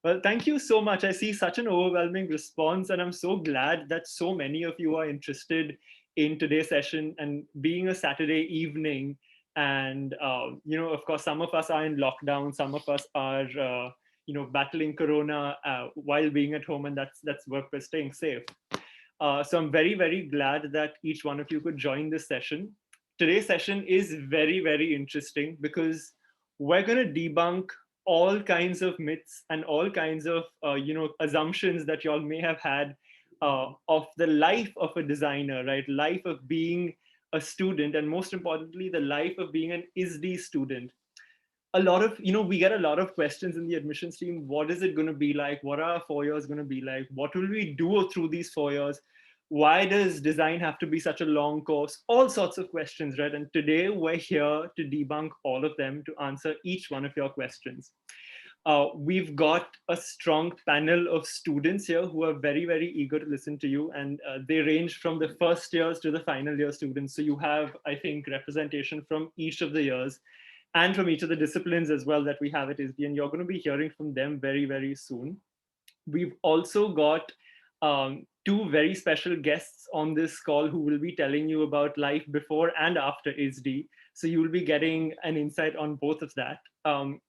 Well, thank you so much. I see such an overwhelming response, and I'm so glad that so many of you are interested in today's session. And being a Saturday evening, and of course, some of us are in lockdown, some of us are, battling Corona while being at home, and that's work for staying safe. So I'm very, very glad that each one of you could join this session. Today's session is very, very interesting because we're going to debunk all kinds of myths and all kinds of assumptions that y'all may have had of the life of a designer, right? Life of being a student, and most importantly, the life of being an ISD student. A lot of, we get a lot of questions in the admissions team. What is it going to be like? What are our 4 years going to be like? What will we do through these 4 years? Why does design have to be such a long course? All sorts of questions, right? And today we're here to debunk all of them, to answer each one of your questions. We've got a strong panel of students here who are very, very eager to listen to you. And they range from the first years to the final year students. So you have, I think, representation from each of the years and from each of the disciplines as well that we have at ISB. And you're going to be hearing from them very, very soon. We've also got two very special guests on this call who will be telling you about life before and after ISD. So you will be getting an insight on both of that.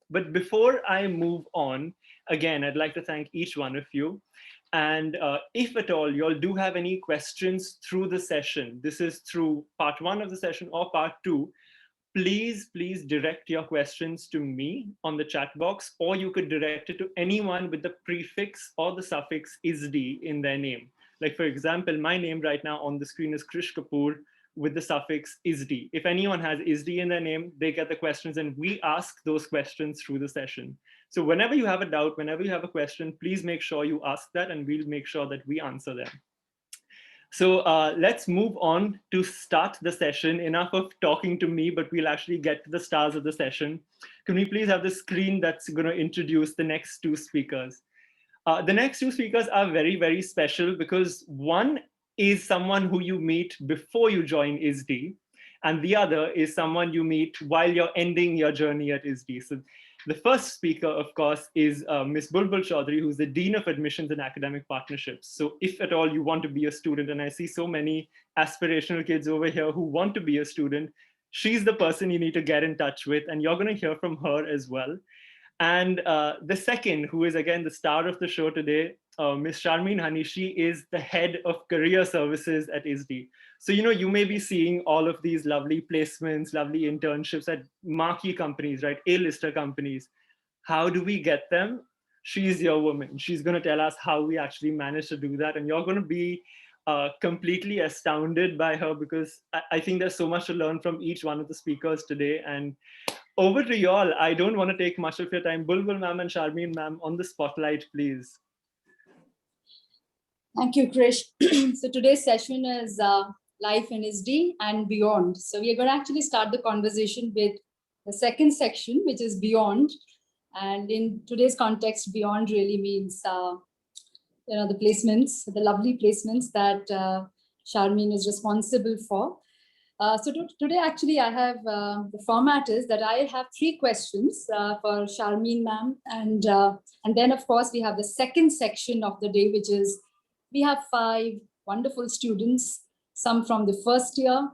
But before I move on, again, I'd like to thank each one of you. And if at all you all do have any questions through the session, this is through part 1 of the session or part 2, please direct your questions to me on the chat box, or you could direct it to anyone with the prefix or the suffix ISD in their name. Like, for example, my name right now on the screen is Krish Kapoor with the suffix ISD. If anyone has ISD in their name, they get the questions and we ask those questions through the session. So whenever you have a doubt, whenever you have a question, please make sure you ask that and we'll make sure that we answer them. So let's move on to start the session. Enough of talking to me, but we'll actually get to the stars of the session. Can we please have the screen that's going to introduce the next two speakers? The next two speakers are very, very special because one is someone who you meet before you join ISD, and the other is someone you meet while you're ending your journey at ISD. So the first speaker, of course, is Ms. Bulbul Chaudhary, who's the Dean of Admissions and Academic Partnerships. So if at all you want to be a student, and I see so many aspirational kids over here who want to be a student, she's the person you need to get in touch with, and you're going to hear from her as well. And the second, who is again the star of the show today, Ms. Sharmeen Hani, she is the head of career services at ISD. So, you may be seeing all of these lovely placements, lovely internships at marquee companies, right? A-lister companies. How do we get them? She's your woman. She's going to tell us how we actually managed to do that. And you're going to be completely astounded by her, because I think there's so much to learn from each one of the speakers today. And over to y'all. I don't want to take much of your time. Bulbul ma'am and Sharmeen ma'am, on the spotlight, please. Thank you, Krish. So today's session is Life in ISD and Beyond. So we are going to actually start the conversation with the second section, which is Beyond. And in today's context, Beyond really means, the placements, the lovely placements that Sharmeen is responsible for. So today, actually, I have the format is that I have 3 questions for Sharmeen ma'am. And then, of course, we have the second section of the day, which is we have 5 wonderful students, some from the first year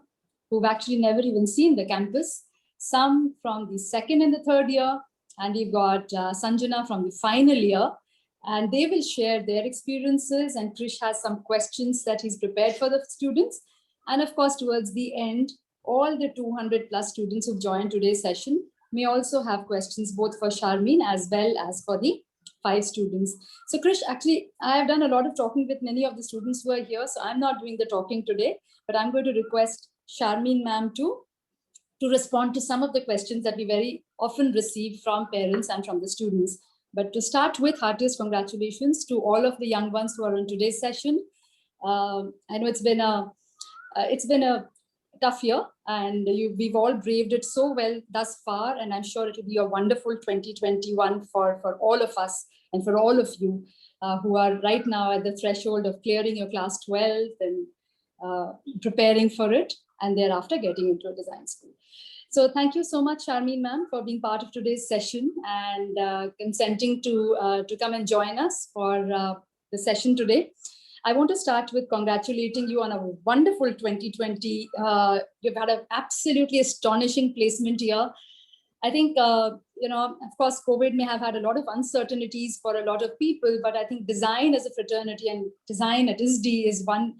who've actually never even seen the campus, some from the second and the third year, and we've got Sanjana from the final year, and they will share their experiences, and Krish has some questions that he's prepared for the students. And of course, towards the end, all the 200 plus students who've joined today's session may also have questions both for Sharmeen as well as for the 5 students. So Krish, actually, I have done a lot of talking with many of the students who are here, so I'm not doing the talking today, but I'm going to request Sharmeen ma'am to respond to some of the questions that we very often receive from parents and from the students. But to start with, heartiest congratulations to all of the young ones who are on today's session. I know it's been a tough year, and we've all braved it so well thus far, and I'm sure it will be a wonderful 2021 for all of us and for all of you who are right now at the threshold of clearing your class 12 and preparing for it, and thereafter getting into a design school. So thank you so much, Sharmeen ma'am, for being part of today's session and consenting to come and join us for the session today. I want to start with congratulating you on a wonderful 2020. You've had an absolutely astonishing placement year. I think, of course, COVID may have had a lot of uncertainties for a lot of people, but I think design as a fraternity and design at ISD is one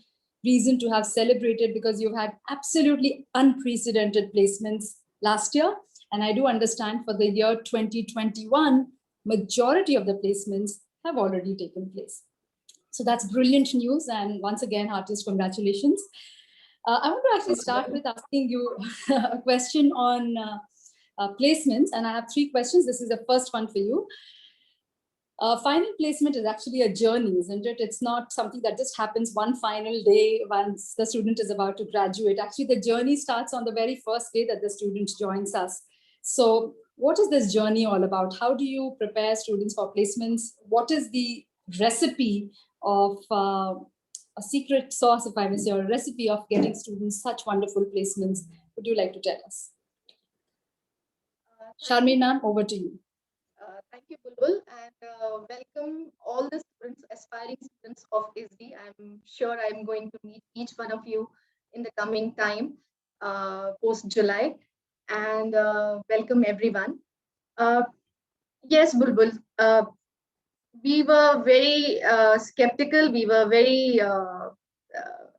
reason to have celebrated, because you've had absolutely unprecedented placements last year. And I do understand for the year 2021, majority of the placements have already taken place. So that's brilliant news. And once again, heartiest congratulations. I want to actually start with asking you a question on placements. And I have 3 questions. This is the first one for you. Final placement is actually a journey, isn't it? It's not something that just happens one final day once the student is about to graduate. Actually, the journey starts on the very first day that the student joins us. So what is this journey all about? How do you prepare students for placements? What is the recipe of a secret sauce, if I may say, or a recipe of getting students such wonderful placements? Would you like to tell us? Sharmeen ma'am, over to you. Thank you, Bulbul, and welcome all the students, aspiring students of ISD. I'm sure I'm going to meet each one of you in the coming time, post-July, and welcome everyone. Yes, Bulbul, we were very skeptical. We were very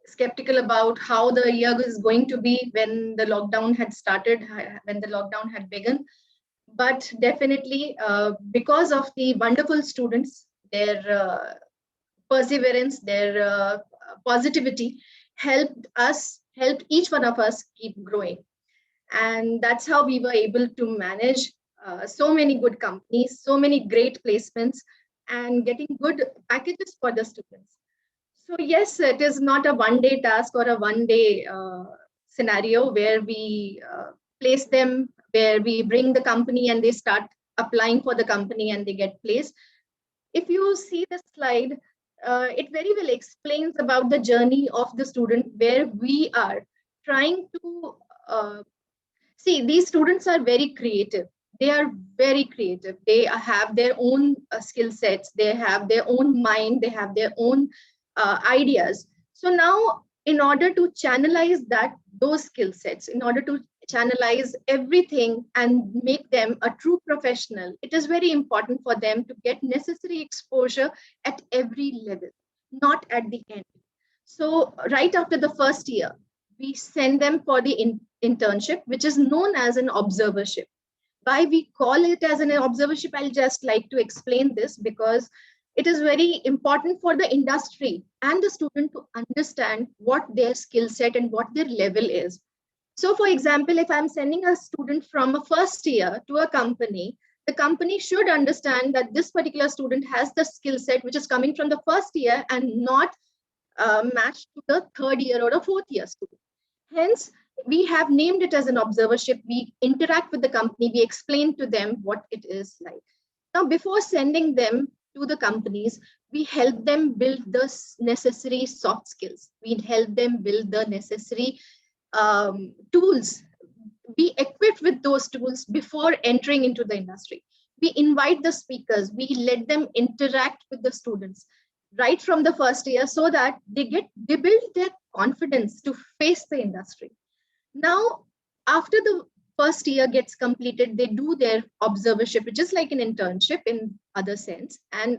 skeptical about how the year is going to be when the lockdown had started, when the lockdown had begun. But definitely, because of the wonderful students, their perseverance, their positivity helped each one of us keep growing. And that's how we were able to manage so many good companies, so many great placements, and getting good packages for the students. So yes, it is not a one-day task or a one-day scenario where we place them, where we bring the company and they start applying for the company and they get placed. If you see the slide, it very well explains about the journey of the student, where we are trying to see these students are very creative. They are very creative. They have their own skill sets. They have their own mind. They have their own ideas. So now, in order to channelize those skill sets, in order to channelize everything and make them a true professional, it is very important for them to get necessary exposure at every level, not at the end. So right after the first year, we send them for the internship, which is known as an observership. Why we call it as an observership, I'll just like to explain this, because it is very important for the industry and the student to understand what their skill set and what their level is. So for example, if I'm sending a student from a first year to a company, the company should understand that this particular student has the skill set which is coming from the first year and not matched to the third year or a fourth year student. Hence, we have named it as an observership. We interact with the company, we explain to them what it is like. Now, before sending them to the companies, we help them build the necessary soft skills. We help them build the necessary tools. Be equipped with those tools before entering into the industry. We invite the speakers. We let them interact with the students right from the first year, so that they build their confidence to face the industry. Now, after the first year gets completed, they do their observership, just like an internship in other sense. And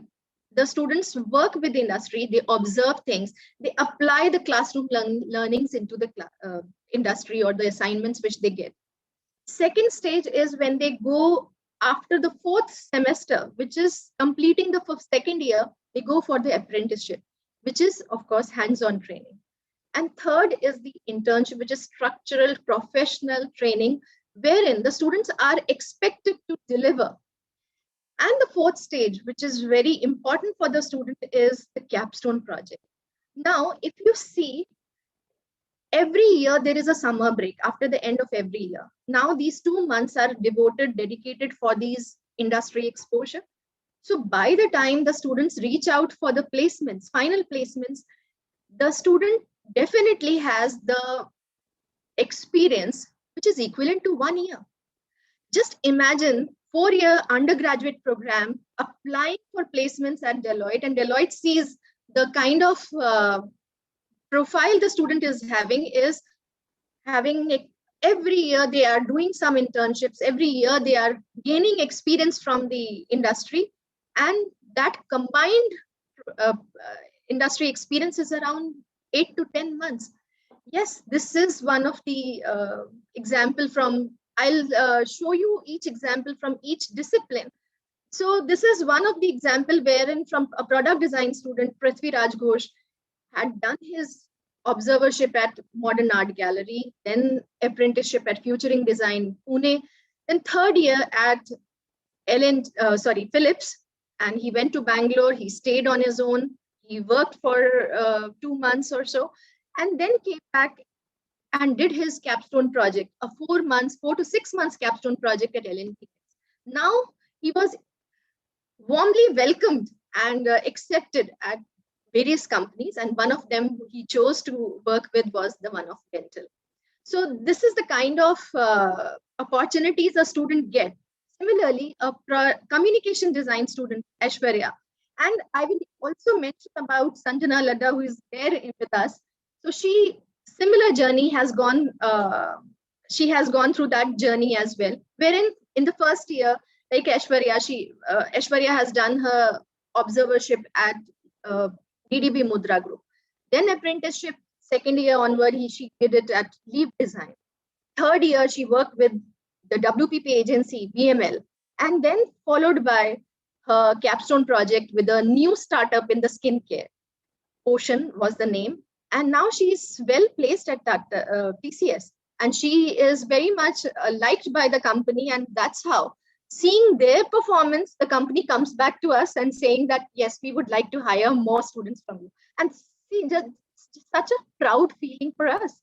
the students work with the industry, they observe things, they apply the classroom learnings into the industry or the assignments which they get. Second stage is when they go after the fourth semester, which is completing the second year, they go for the apprenticeship, which is, of course, hands-on training. And third is the internship, which is structural professional training, wherein the students are expected to deliver. And the fourth stage, which is very important for the student, is the capstone project. Now, if you see, every year there is a summer break after the end of every year. Now, these 2 months are dedicated for these industry exposure. So by the time the students reach out for the placements, final placements, the student definitely has the experience which is equivalent to 1 year. Just imagine 4-year undergraduate program applying for placements at Deloitte, and Deloitte sees the kind of profile the student is having every year they are doing some internships, every year they are gaining experience from the industry, and that combined industry experience is around 8 to 10 months. Yes, this is one of the example from, I'll show you each example from each discipline. So this is one of the example wherein from a product design student, Prithvi Raj Ghosh, had done his observership at Modern Art Gallery, then apprenticeship at Futuring Design, Pune, then 3rd year at Philips, and he went to Bangalore, he stayed on his own, he worked for 2 months or so, and then came back and did his capstone project, a 4 to 6 months capstone project at L&T. Now he was warmly welcomed and accepted at various companies, and one of them he chose to work with was the one of Dental. So this is the kind of opportunities a student get. Similarly, a communication design student, Aishwarya, and I will also mention about Sanjana Ladda, who is there with us. So similar journey has gone, she has gone through that journey as well, wherein in the first year, like Aishwarya, Aishwarya has done her observership at DDB Mudra Group. Then apprenticeship, 2nd year onward, she did it at Leap Design. 3rd year, she worked with the WPP agency, BML, and then followed by her capstone project with a new startup in the skincare. Ocean was the name. And now she's well placed at that TCS. And she is very much liked by the company. And that's how, seeing their performance, the company comes back to us and saying that, yes, we would like to hire more students from you. And see, just such a proud feeling for us.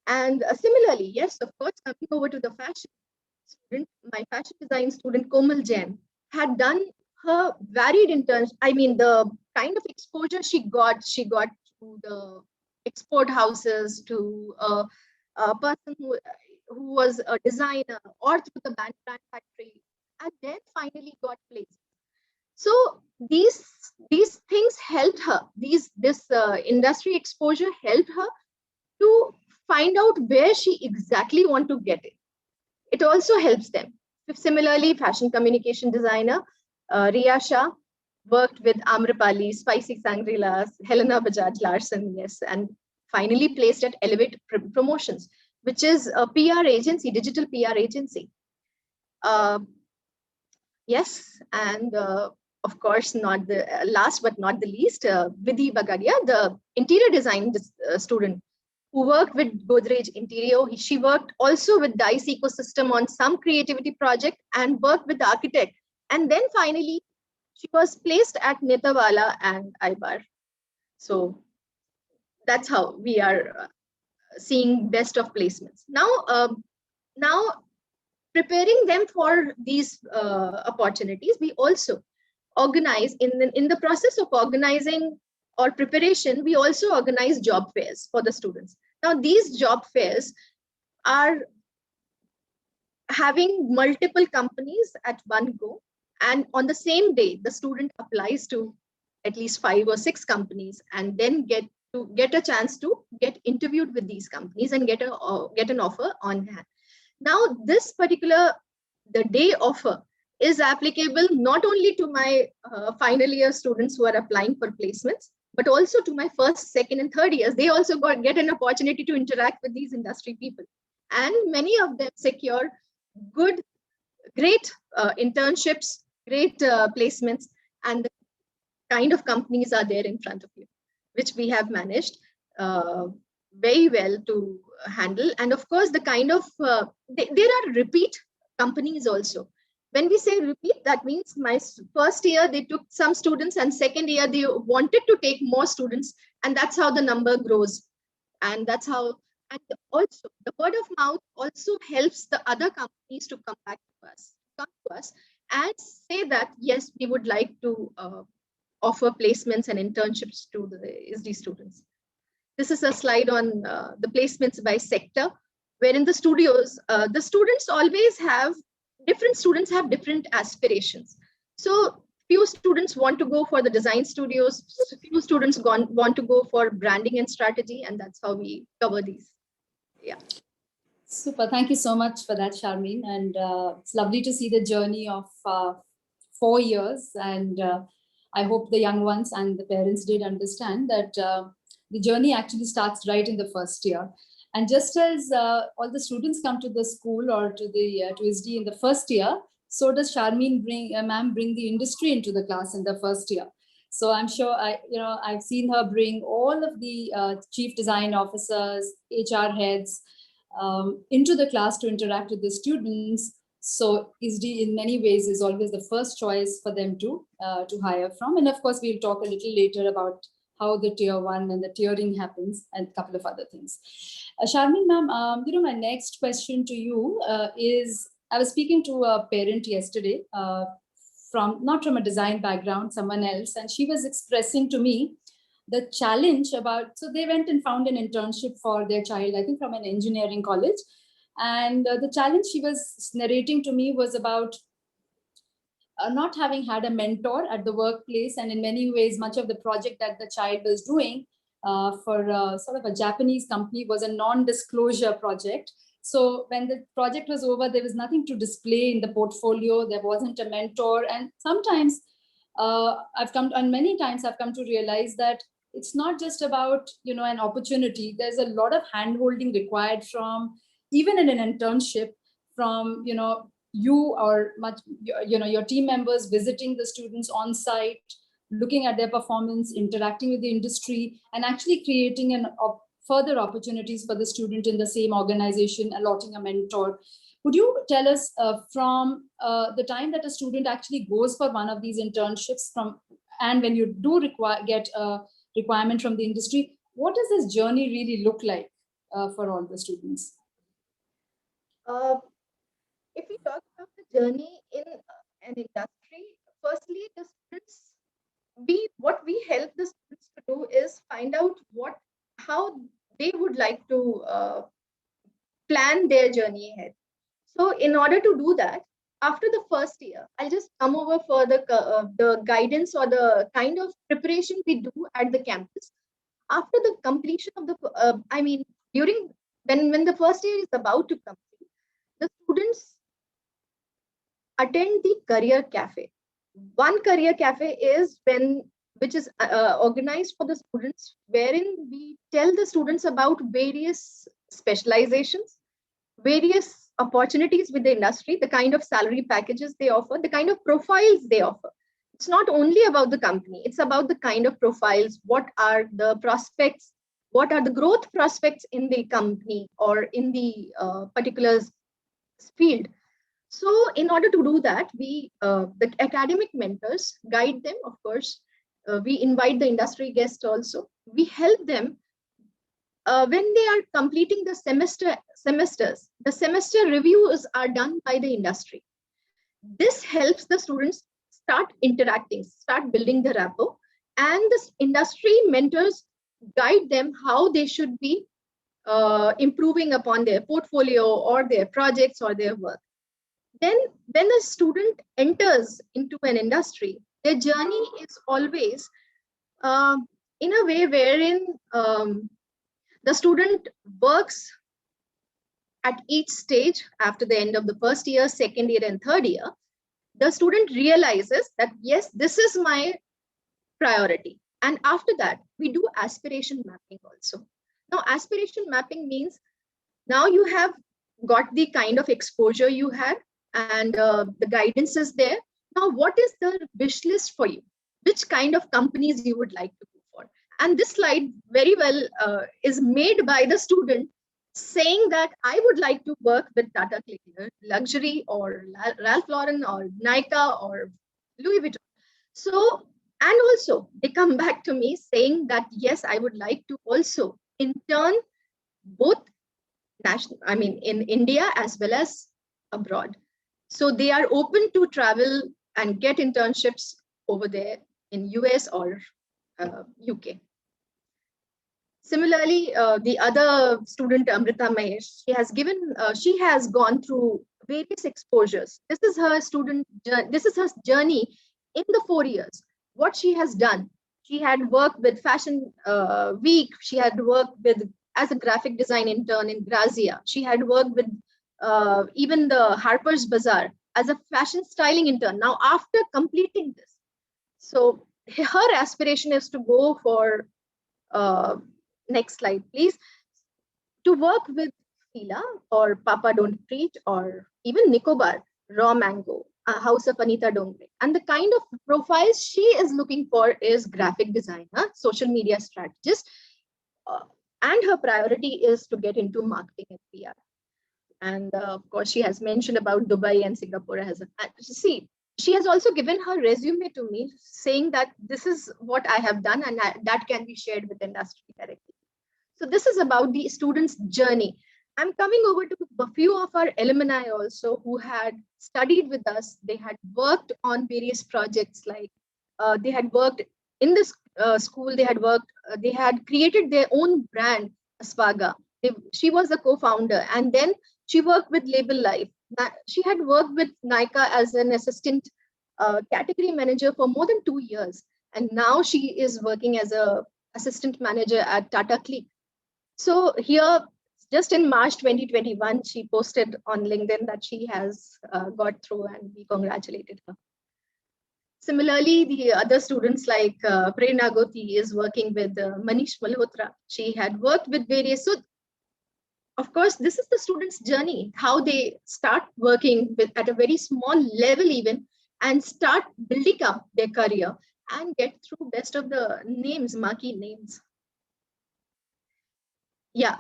And similarly, yes, of course, coming over to the fashion student, my fashion design student, Komal Jain, had done her varied interns. I mean, the kind of exposure she got to the export houses, to a person who was a designer, or through the brand factory, and then finally got placed. So these things helped her. This industry exposure helped her to find out where she exactly want to get it. It also helps them. Similarly, fashion communication designer Riya Shah worked with Amrapali, Spicy Sangrilas, Helena Bajaj Larson, yes, and finally placed at Elevate Promotions, which is a PR agency, digital PR agency. Yes, and of course, not the last but not the least, Vidhi Bagadia, the interior design student who worked with Godrej Interior. She worked also with DICE ecosystem on some creativity project and worked with the architect. And then finally, she was placed at Netawala and Ibar. So that's how we are seeing best of placements. Now preparing them for these opportunities, we also organize in the process of organizing or preparation, we also organize job fairs for the students. Now, these job fairs are having multiple companies at one go, and on the same day, the student applies to at least 5 or 6 companies, and then get a chance to get interviewed with these companies and get an offer on hand. Now, this particular the day offer is applicable not only to my final year students who are applying for placements, but also to my 1st, 2nd, and 3rd years. They also get an opportunity to interact with these industry people. And many of them secure great internships, great placements, and the kind of companies are there in front of you, which we have managed very well to handle. And of course, the kind of, there are repeat companies also. When we say repeat, that means my 1st year, they took some students, and 2nd year, they wanted to take more students. And that's how the number grows. And that's how, and also the word of mouth also helps the other companies to come to us and say that, yes, we would like to offer placements and internships to the ISD students. This is a slide on the placements by sector. wherein the studios, the students always have, different students have different aspirations. So few students want to go for the design studios, few students want to go for branding and strategy, and that's how we cover these. Yeah. Super. Thank you so much for that, Sharmeen. And it's lovely to see the journey of 4 years. And I hope the young ones and the parents did understand that the journey actually starts right in the first year. And just as all the students come to the school or to the to ISD in the first year, so does Sharmeen ma'am bring the industry into the class in the first year. So I'm sure I've seen her bring all of the chief design officers, HR heads, into the class to interact with the students. So ISD in many ways is always the first choice for them to hire from. And of course, we'll talk a little later about how the tier 1 and the tiering happens and a couple of other things. Sharmeen ma'am, my next question to you is, I was speaking to a parent yesterday not from a design background, someone else, and she was expressing to me the challenge about, so they went and found an internship for their child, I think from an engineering college. And the challenge she was narrating to me was about not having had a mentor at the workplace. And in many ways, much of the project that the child was doing for sort of a Japanese company was a non-disclosure project. So when the project was over, there was nothing to display in the portfolio. There wasn't a mentor. And sometimes many times I've come to realize that it's not just about, an opportunity. There's a lot of hand-holding required from, even in an internship, from, you or your team members visiting the students on site, looking at their performance, interacting with the industry, and actually creating further opportunities for the student in the same organization, allotting a mentor. Would you tell us from the time that a student actually goes for one of these internships and when you do get a requirement from the industry, what does this journey really look like for all the students? If we talk about the journey in an industry, firstly, the students, what we help the students to do is find out how they would like to plan their journey ahead. So in order to do that, after the first year, I'll just come over for the guidance or the kind of preparation we do at the campus. After the completion of during when the first year is about to complete, the students attend the career cafe. One career cafe which is organized for the students, wherein we tell the students about various specializations, various opportunities with the industry, the kind of salary packages they offer, the kind of profiles they offer. It's not only about the company, it's about the kind of profiles, what are the prospects, what are the growth prospects in the company or in the particular field. So in order to do that, the academic mentors guide them, of course. We invite the industry guests also. We help them when they are completing the semesters. The semester reviews are done by the industry. This helps the students start interacting, start building the rapport, and the industry mentors guide them how they should be improving upon their portfolio or their projects or their work. Then when a student enters into an industry, their journey is always in a way wherein the student works at each stage after the end of the first year, second year, and third year. The student realizes that, yes, this is my priority. And after that, we do aspiration mapping also. Now, aspiration mapping means now you have got the kind of exposure you had, and the guidance is there. Now, what is the wish list for you? Which kind of companies you would like to go for? And this slide very well is made by the student saying that I would like to work with Tata Luxury or Ralph Lauren or Nykaa or Louis Vuitton. So, and also they come back to me saying that, yes, I would like to also intern both in India as well as abroad. So they are open to travel and get internships over there in US or UK. Similarly, the other student, Amrita Mahesh, she has gone through various exposures. This is her journey in the 4 years. What she has done, she had worked with Fashion Week. She had worked with as a graphic design intern in Grazia. She had worked with even the Harper's Bazaar as a fashion styling intern. Now, after completing this, so her aspiration is to go for next slide, please, to work with Fila or Papa Don't Preach or even Nicobar, Raw Mango, House of Anita Dongre. And the kind of profiles she is looking for is graphic designer, social media strategist, and her priority is to get into marketing and PR. And of course, she has mentioned about Dubai and Singapore as a, see, she has also given her resume to me saying that this is what I have done and that can be shared with industry directly. So this is about the student's journey. I'm coming over to a few of our alumni also who had studied with us. They had worked on various projects, like they had worked in this school, they had created their own brand, Aspaga. She was the co-founder, and then she worked with Label Life. She had worked with Nykaa as an assistant category manager for more than 2 years. And now she is working as a assistant manager at Tata Click. So here, just in March 2021, she posted on LinkedIn that she has got through, and we congratulated her. Similarly, the other students like Prerna Goti is working with Manish Malhotra. She had worked with various, so of course, this is the student's journey, how they start working with at a very small level even, and start building up their career and get through best of the names, marquee names. Yeah,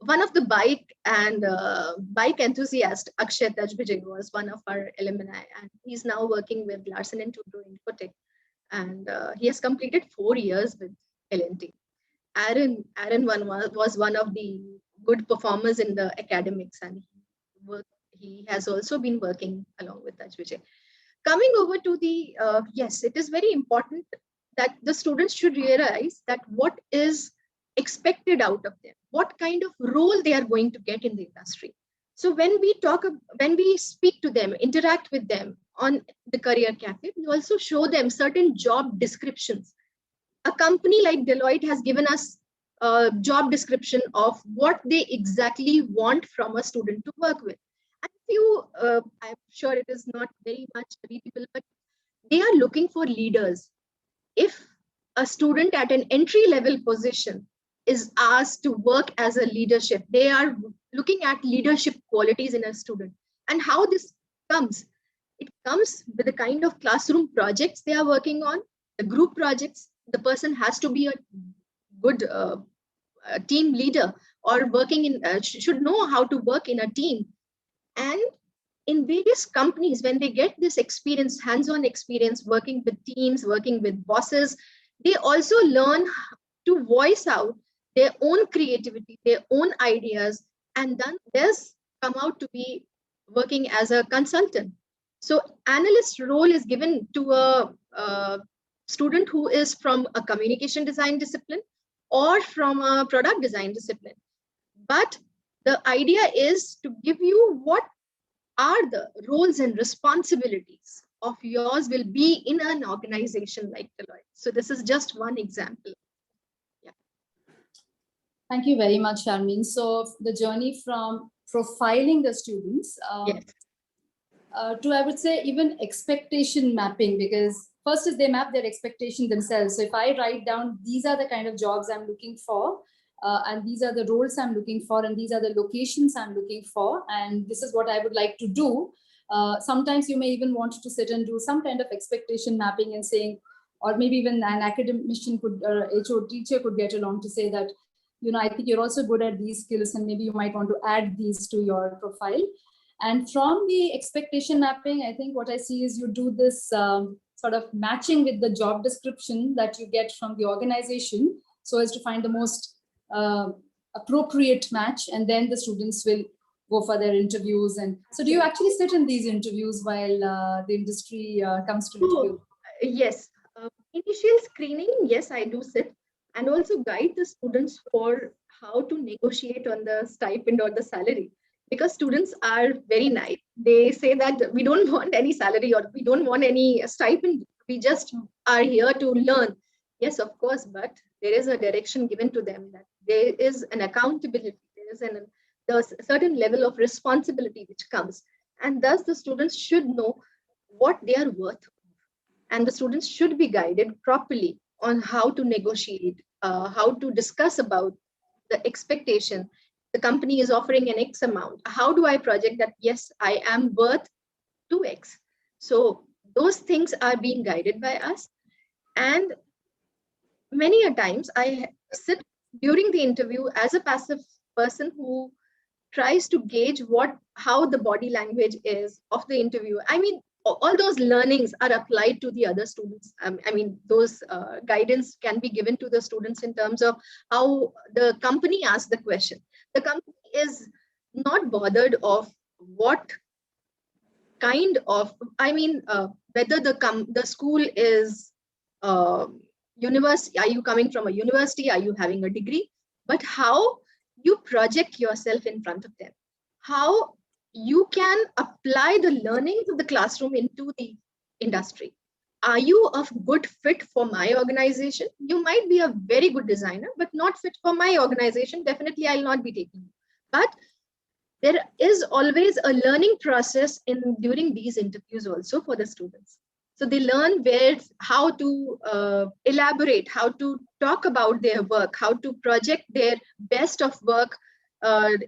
one of the bike enthusiast, Akshay Tajbijay, was one of our alumni, and he's now working with Larsen & Toubro Infotech, and he has completed 4 years with L&T. Aaron was one of the good performers in the academics, and he has also been working along with Tajbijay. Coming over to the, yes, it is very important that the students should realize that what is expected out of them, what kind of role they are going to get in the industry. So when we speak to them, interact with them on the Career Cafe, we also show them certain job descriptions. A company like Deloitte has given us a job description of what they exactly want from a student to work with. And I'm sure it is not very much readable, but they are looking for leaders. If a student at an entry-level position is asked to work as a leadership, they are looking at leadership qualities in a student. And how this comes? It comes with the kind of classroom projects they are working on, the group projects. The person has to be a good team leader, or working in should know how to work in a team. And in various companies, when they get this experience, hands-on experience, working with teams, working with bosses, they also learn to voice out their own creativity, their own ideas, and then this come out to be working as a consultant. So analyst role is given to a student who is from a communication design discipline or from a product design discipline. But the idea is to give you what are the roles and responsibilities of yours will be in an organization like Deloitte. So this is just one example. Yeah. Thank you very much, Sharmeen. So the journey from profiling the students Yes. To, I would say, even expectation mapping, because first is they map their expectation themselves. So if I write down, these are the kind of jobs I'm looking for, and these are the roles I'm looking for, and these are the locations I'm looking for, and this is what I would like to do. Sometimes you may even want to sit and do some kind of expectation mapping and saying, or maybe even an academician could, or HO teacher could get along to say that, you know, I think you're also good at these skills, and maybe you might want to add these to your profile. And from the expectation mapping, I think what I see is you do this sort of matching with the job description that you get from the organization, so as to find the most appropriate match, and then the students will go for their interviews. And so do you actually sit in these interviews while the industry comes to interview? Yes. Initial screening, yes, I do sit. and also guide the students for how to negotiate on the stipend or the salary. Because students are very nice. They say that we don't want any salary or we don't want any stipend. We just are here to learn. Yes, of course, but there is a direction given to them, that there is an accountability, there is a certain level of responsibility which comes. And thus the students should know what they are worth. And the students should be guided properly on how to negotiate, how to discuss about the expectation. The company is offering an X amount. How do I project that, yes, I am worth 2X? So those things are being guided by us. And many a times I sit during the interview as a passive person who tries to gauge how the body language is of the interview. I mean, all those learnings are applied to the other students. I mean, those guidance can be given to the students in terms of how the company asks the question. The company is not bothered of what kind of, whether the school is university, are you coming from a university, are you having a degree, but how you project yourself in front of them, how you can apply the learnings of the classroom into the industry. Are you a good fit for my organization? You might be a very good designer, but not fit for my organization. Definitely, I'll not be taking you. But there is always a learning process during these interviews also for the students. So they learn how to elaborate, how to talk about their work, how to project their best of work,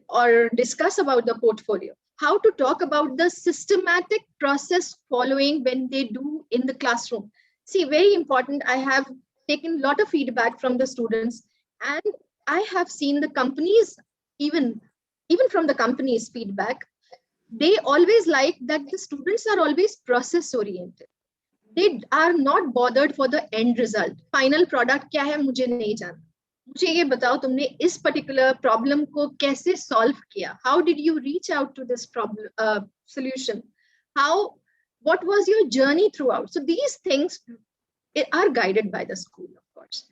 or discuss about the portfolio, how to talk about the systematic process following when they do in the classroom. See, very important, I have taken a lot of feedback from the students, and I have seen the companies, even from the company's feedback, they always like that the students are always process oriented. They are not bothered for the end result. Final product क्या है मुझे नहीं जानना. मुझे ये बताओ तुमने इस particular problem को कैसे solve किया? How did you reach out to this problem solution? What was your journey throughout? So these things are guided by the school, of course,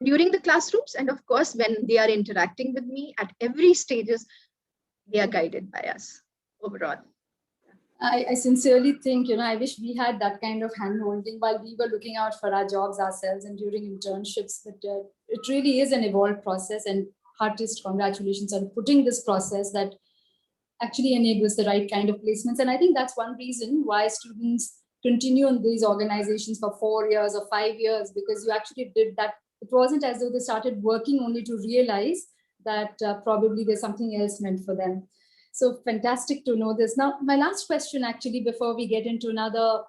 during the classrooms, and of course when they are interacting with me at every stages, they are guided by us overall. I sincerely think, I wish we had that kind of hand-holding while we were looking out for our jobs ourselves and during internships. But it really is an evolved process, and heartiest congratulations on putting this process that actually enables the right kind of placements. And I think that's one reason why students continue in these organizations for 4 years or 5 years, because you actually did that. It wasn't as though they started working only to realize that probably there's something else meant for them. So fantastic to know this. Now, my last question, actually, before we get into another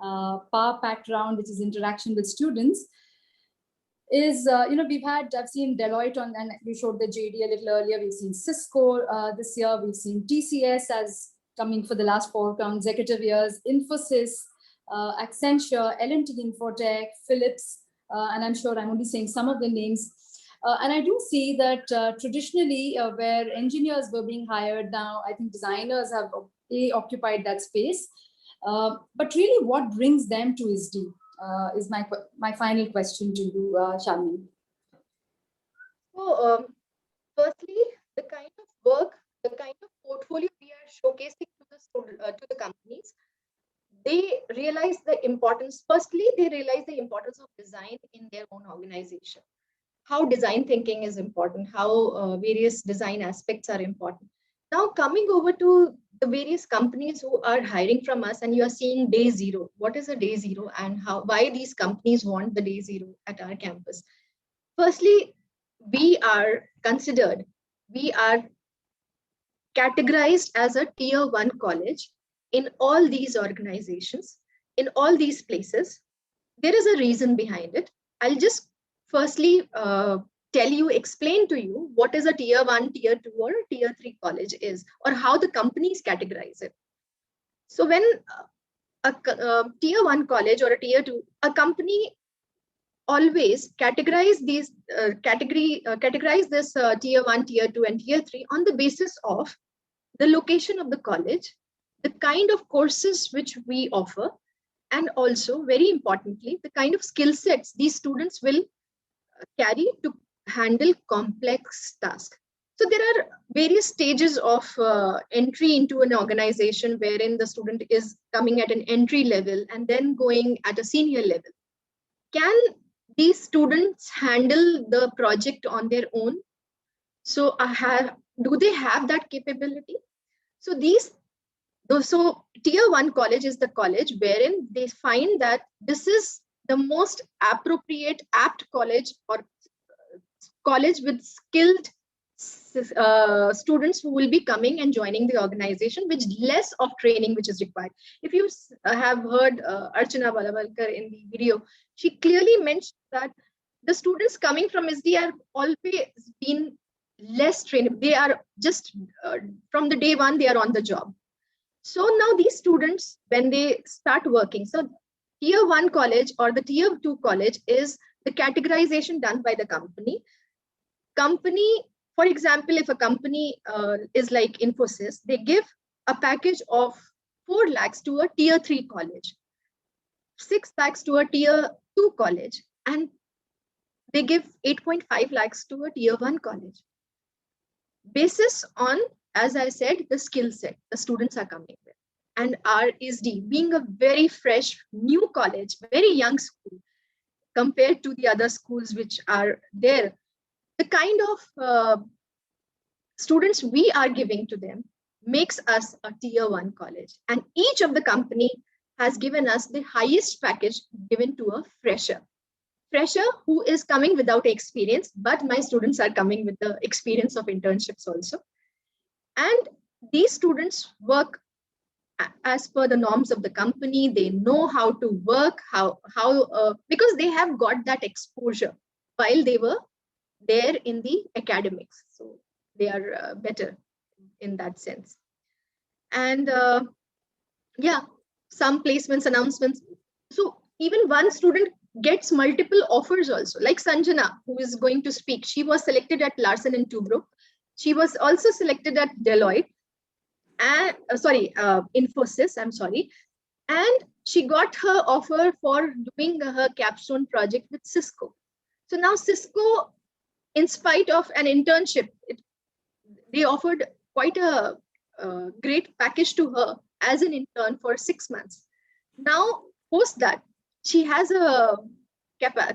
power-packed round, which is interaction with students, is, I've seen Deloitte on, and we showed the JD a little earlier. We've seen Cisco this year. We've seen TCS as coming for the last 4 consecutive years, Infosys, Accenture, L&T Infotech, Philips, and I'm sure I'm only saying some of the names. And I do see that traditionally where engineers were being hired, now I think designers have occupied that space. But really what brings them to ISD is my final question to you, Shalini. So firstly, the kind of work, the kind of portfolio we are showcasing to the companies, they realize the importance. Firstly, they realize the importance of design in their own organization. How design thinking is important, how various design aspects are important. Now coming over to the various companies who are hiring from us, and you are seeing day zero. What is a day zero, and why these companies want the day zero at our campus? Firstly, we are categorized as a tier 1 college in all these organizations, in all these places. There is a reason behind it. I'll just firstly explain to you what is a tier 1, tier 2, or a tier 3 college is, or how the companies categorize it. So when a tier 1 college or a tier 2, a company always categorize this tier 1, tier 2, and tier 3 on the basis of the location of the college, the kind of courses which we offer, and also very importantly, the kind of skill sets these students will carry to handle complex tasks. So there are various stages of entry into an organization wherein the student is coming at an entry level and then going at a senior level. Can these students handle the project on their own? So do they have that capability? So tier 1 college is the college wherein they find that this is the most appropriate, apt college, or college with skilled students who will be coming and joining the organization, which less of training which is required. If you have heard Archana Balavalkar in the video, she clearly mentioned that the students coming from SD are always been less trained. They are just from the day one, they are on the job. So now these students, when they start working, so tier 1 college or the tier 2 college is the categorization done by the company. For example, if a company is like Infosys, they give a package of 4 lakhs to a tier 3 college, 6 lakhs to a tier 2 college, and they give 8.5 lakhs to a tier 1 college. Basis on, as I said, the skill set the students are coming with. And our ISD, being a very fresh, new college, very young school, compared to the other schools which are there, the kind of students we are giving to them makes us a tier 1 college. And each of the company has given us the highest package given to a fresher who is coming without experience, but my students are coming with the experience of internships also. And these students work as per the norms of the company. They know how to work, because they have got that exposure while they were there in the academics. So they are better in that sense. And some placements announcements. So even one student gets multiple offers also, like Sanjana, who is going to speak. She was selected at Larsen & Toubro. She was also selected at Deloitte and Infosys, I'm sorry. And she got her offer for doing her capstone project with Cisco. So now Cisco, in spite of an internship, they offered quite a great package to her as an intern for 6 months. Now, post that, she has a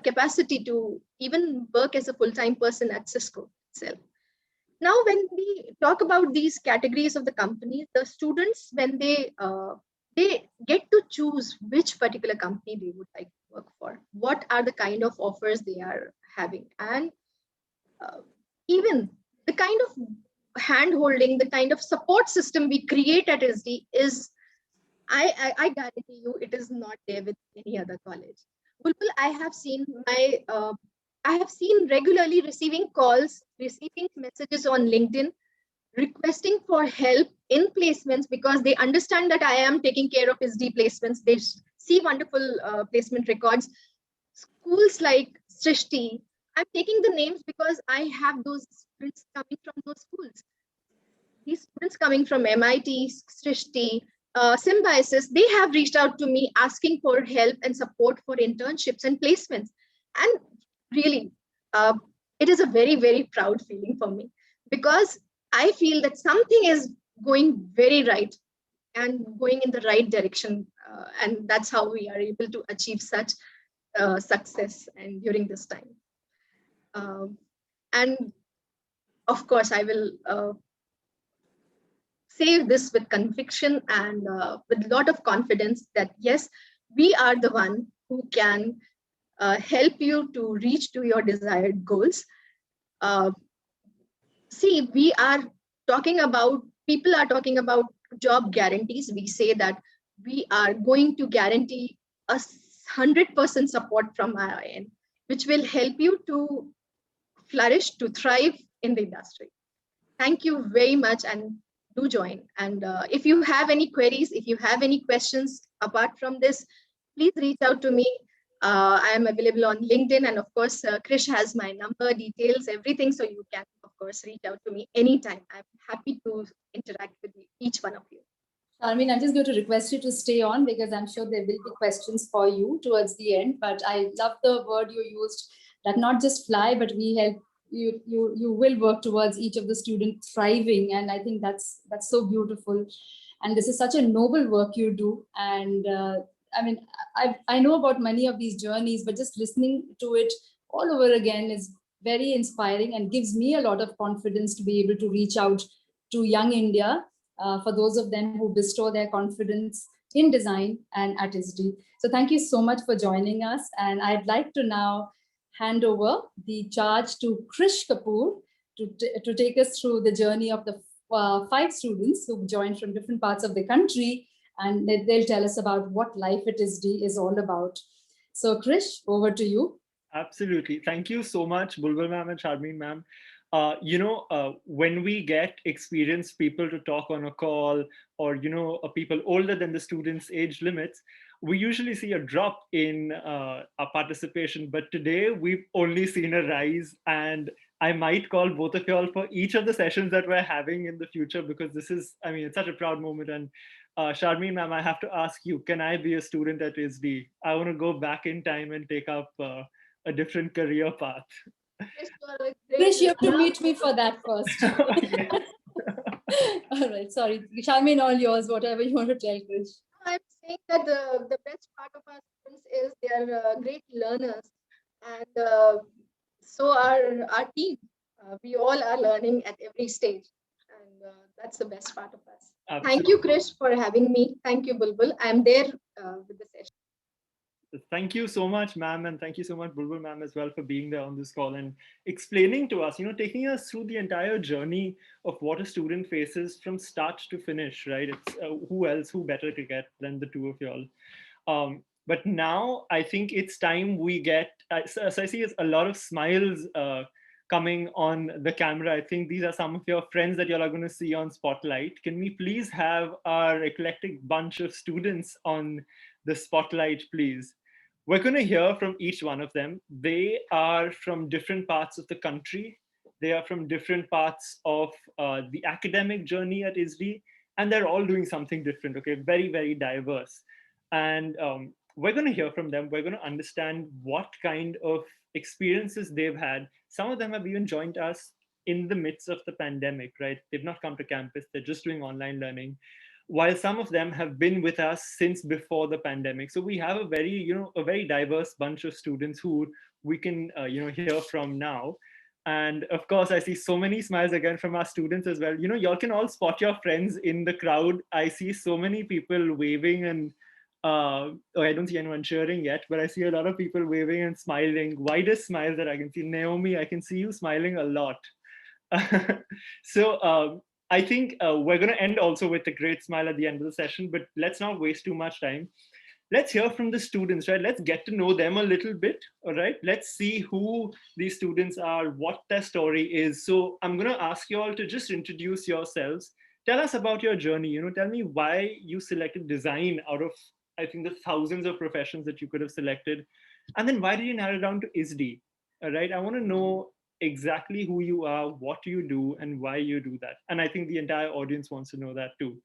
capacity to even work as a full-time person at Cisco itself. Now, when we talk about these categories of the company, the students, when they get to choose which particular company they would like to work for, what are the kind of offers they are having, and even the kind of hand-holding, the kind of support system we create at SD is, I guarantee you, it is not there with any other college. Bulbul, I have seen regularly receiving calls, receiving messages on LinkedIn, requesting for help in placements because they understand that I am taking care of SD placements. They see wonderful placement records. Schools like Srishti, I'm taking the names because I have those students coming from those schools. These students coming from MIT, Srishti, Symbiosis, they have reached out to me asking for help and support for internships and placements. And really, it is a very, very proud feeling for me because I feel that something is going very right and going in the right direction. And that's how we are able to achieve such success and during this time. And of course, I will say this with conviction and with a lot of confidence that yes, we are the one who can help you to reach to your desired goals. See, we are talking about, people are talking about job guarantees. We say that we are going to guarantee 100% support from our end, which will help you to flourish, to thrive in the industry. Thank you very much, and do join. And if you have any queries, if you have any questions apart from this, please reach out to me. I am available on LinkedIn, and of course, Krish has my number, details, everything. So you can, of course, reach out to me anytime. I'm happy to interact with each one of you. Sharmeen, I'm just going to request you to stay on because I'm sure there will be questions for you towards the end. But I love the word you used, that not just fly, but we help you will work towards each of the students thriving. And I think that's so beautiful. And this is such a noble work you do. And I mean, I know about many of these journeys, but just listening to it all over again is very inspiring and gives me a lot of confidence to be able to reach out to young India, for those of them who bestow their confidence in design and at ISD. So thank you so much for joining us. And I'd like to now hand over the charge to Krish Kapoor to take us through the journey of the 5 students who joined from different parts of the country, and they'll tell us about what Life at ISD is all about. So Krish, over to you. Absolutely. Thank you so much, Bulbul ma'am and Sharmeen ma'am. When we get experienced people to talk on a call, or people older than the students' age limits, we usually see a drop in our participation. But today we've only seen a rise, and I might call both of y'all for each of the sessions that we're having in the future, because this is, I mean, it's such a proud moment. And Sharmeen ma'am, I have to ask you, can I be a student at ISD? I want to go back in time and take up a different career path. Krish, you have to meet me for that first. All right, sorry. Sharmeen, all yours, whatever you want to tell Krish. I'm saying that the best part of our students is they are great learners, and so our team. We all are learning at every stage, and that's the best part of us. Absolutely. Thank you, Krish, for having me. Thank you, Bulbul. I'm there with the session. Thank you so much, ma'am, and thank you so much, Bulbul ma'am, as well, for being there on this call and explaining to us, taking us through the entire journey of what a student faces from start to finish, right? It's who better to get than the two of y'all. But now I think it's time we get, so I see a lot of smiles coming on the camera. I think these are some of your friends that y'all are going to see on Spotlight. Can we please have our eclectic bunch of students on the spotlight, please? We're going to hear from each one of them. They are from different parts of the country. They are from different parts of the academic journey at ISD, and they're all doing something different, okay? Very, very diverse. And we're going to hear from them. We're going to understand what kind of experiences they've had. Some of them have even joined us in the midst of the pandemic, right? They've not come to campus. They're just doing online learning, while some of them have been with us since before the pandemic. So we have a very diverse bunch of students who we can, hear from now. And of course, I see so many smiles again from our students as well. Y'all can all spot your friends in the crowd. I see so many people waving, and I don't see anyone cheering yet, but I see a lot of people waving and smiling. Widest smiles that I can see. Naomi, I can see you smiling a lot. So I think we're going to end also with a great smile at the end of the session, but let's not waste too much time. Let's hear from the students, right? Let's get to know them a little bit, all right? Let's see who these students are, what their story is. So I'm going to ask you all to just introduce yourselves. Tell us about your journey, tell me why you selected design out of, I think, the thousands of professions that you could have selected. And then why did you narrow down to ISD, all right? I want to know exactly who you are, what you do, and why you do that. And I think the entire audience wants to know that too.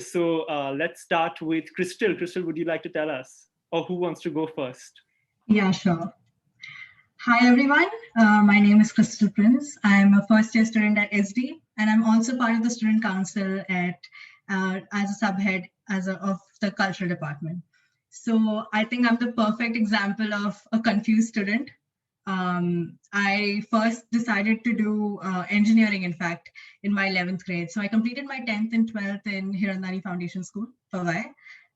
So let's start with Crystal. Crystal, would you like to tell us, or who wants to go first? Yeah, sure. Hi, everyone. My name is Crystal Prince. I'm a first-year student at ISD, and I'm also part of the student council at as a subhead of the cultural department. So I think I'm the perfect example of a confused student. I first decided to do engineering, in fact, in my 11th grade. So I completed my 10th and 12th in Hirandani Foundation School, Powai.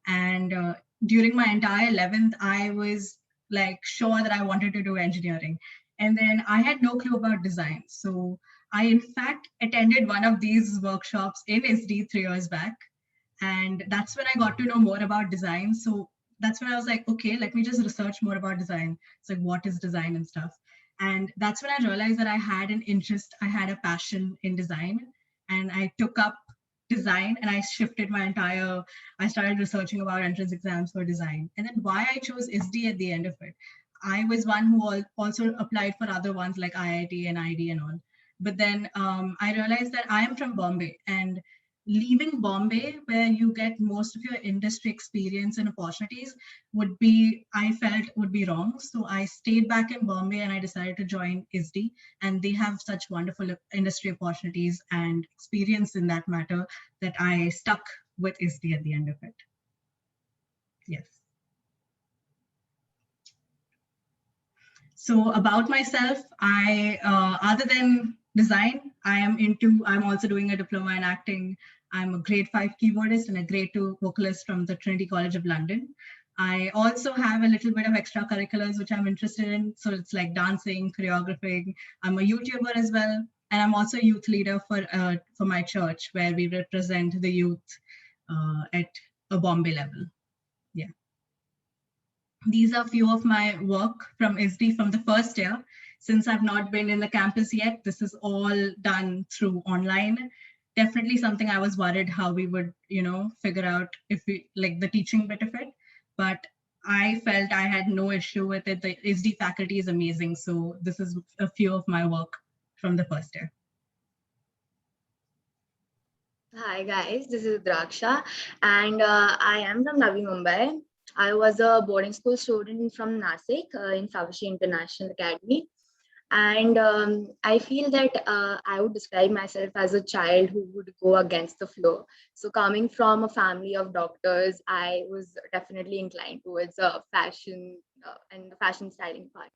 And during my entire 11th, I was like sure that I wanted to do engineering. And then I had no clue about design. So I, in fact, attended one of these workshops in ISD 3 years back. And that's when I got to know more about design. So that's when I was like, okay, let me just research more about design. So like, what is design and stuff? And that's when I realized that I had an interest, I had a passion in design. And I took up design and I shifted I started researching about entrance exams for design. And then why I chose ISD at the end of it. I was one who also applied for other ones like IIT and ID and all. But then I realized that I am from Bombay, and leaving Bombay, where you get most of your industry experience and opportunities, would be, I felt, would be wrong. So I stayed back in Bombay and I decided to join ISD, and they have such wonderful industry opportunities and experience in that matter that I stuck with ISD at the end of it. Yes. So about myself, other than design, I'm also doing a diploma in acting. I'm a grade 5 keyboardist and a grade 2 vocalist from the Trinity College of London. I also have a little bit of extracurriculars which I'm interested in. So it's like dancing, choreographing. I'm a YouTuber as well. And I'm also a youth leader for my church, where we represent the youth at a Bombay level. Yeah. These are a few of my work from ISD from the first year. Since I've not been in the campus yet, this is all done through online. Definitely something I was worried how we would, figure out if we like the teaching bit of it. But I felt I had no issue with it. The ISD faculty is amazing. So this is a few of my work from the first year. Hi guys, this is Draksha, and I am from Navi Mumbai. I was a boarding school student from Nasik in Savashi International Academy. And I feel that I would describe myself as a child who would go against the flow. So coming from a family of doctors, I was definitely inclined towards fashion and the fashion styling part.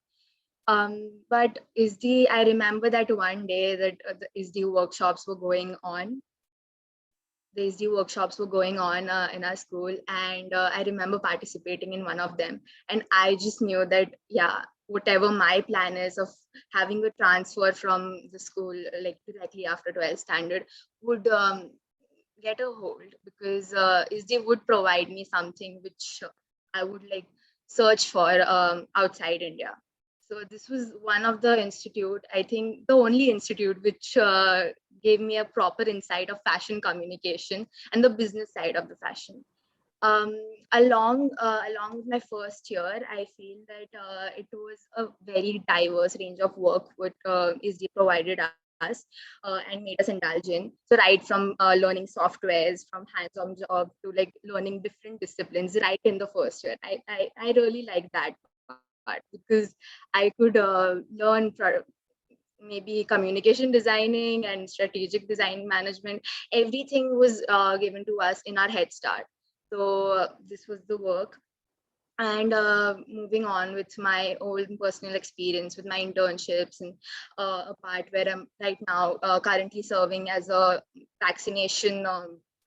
But ISD, I remember that one day that the ISD workshops were going on. The ISD workshops were going on in our school, and I remember participating in one of them. And I just knew that, yeah, whatever my plan is of having a transfer from the school, like directly after 12th standard, would get a hold, because ISD would provide me something which I would like search for outside India. So this was one of the institute, I think the only institute which gave me a proper insight of fashion communication and the business side of the fashion. Along with my first year, I feel that it was a very diverse range of work what ISD provided us and made us indulge in. So right from learning softwares, from hands-on job to like learning different disciplines right in the first year. I really like that part, because I could learn maybe communication designing and strategic design management. Everything was given to us in our head start. So this was the work. And moving on with my own personal experience with my internships, and a part where I'm right now currently serving as a vaccination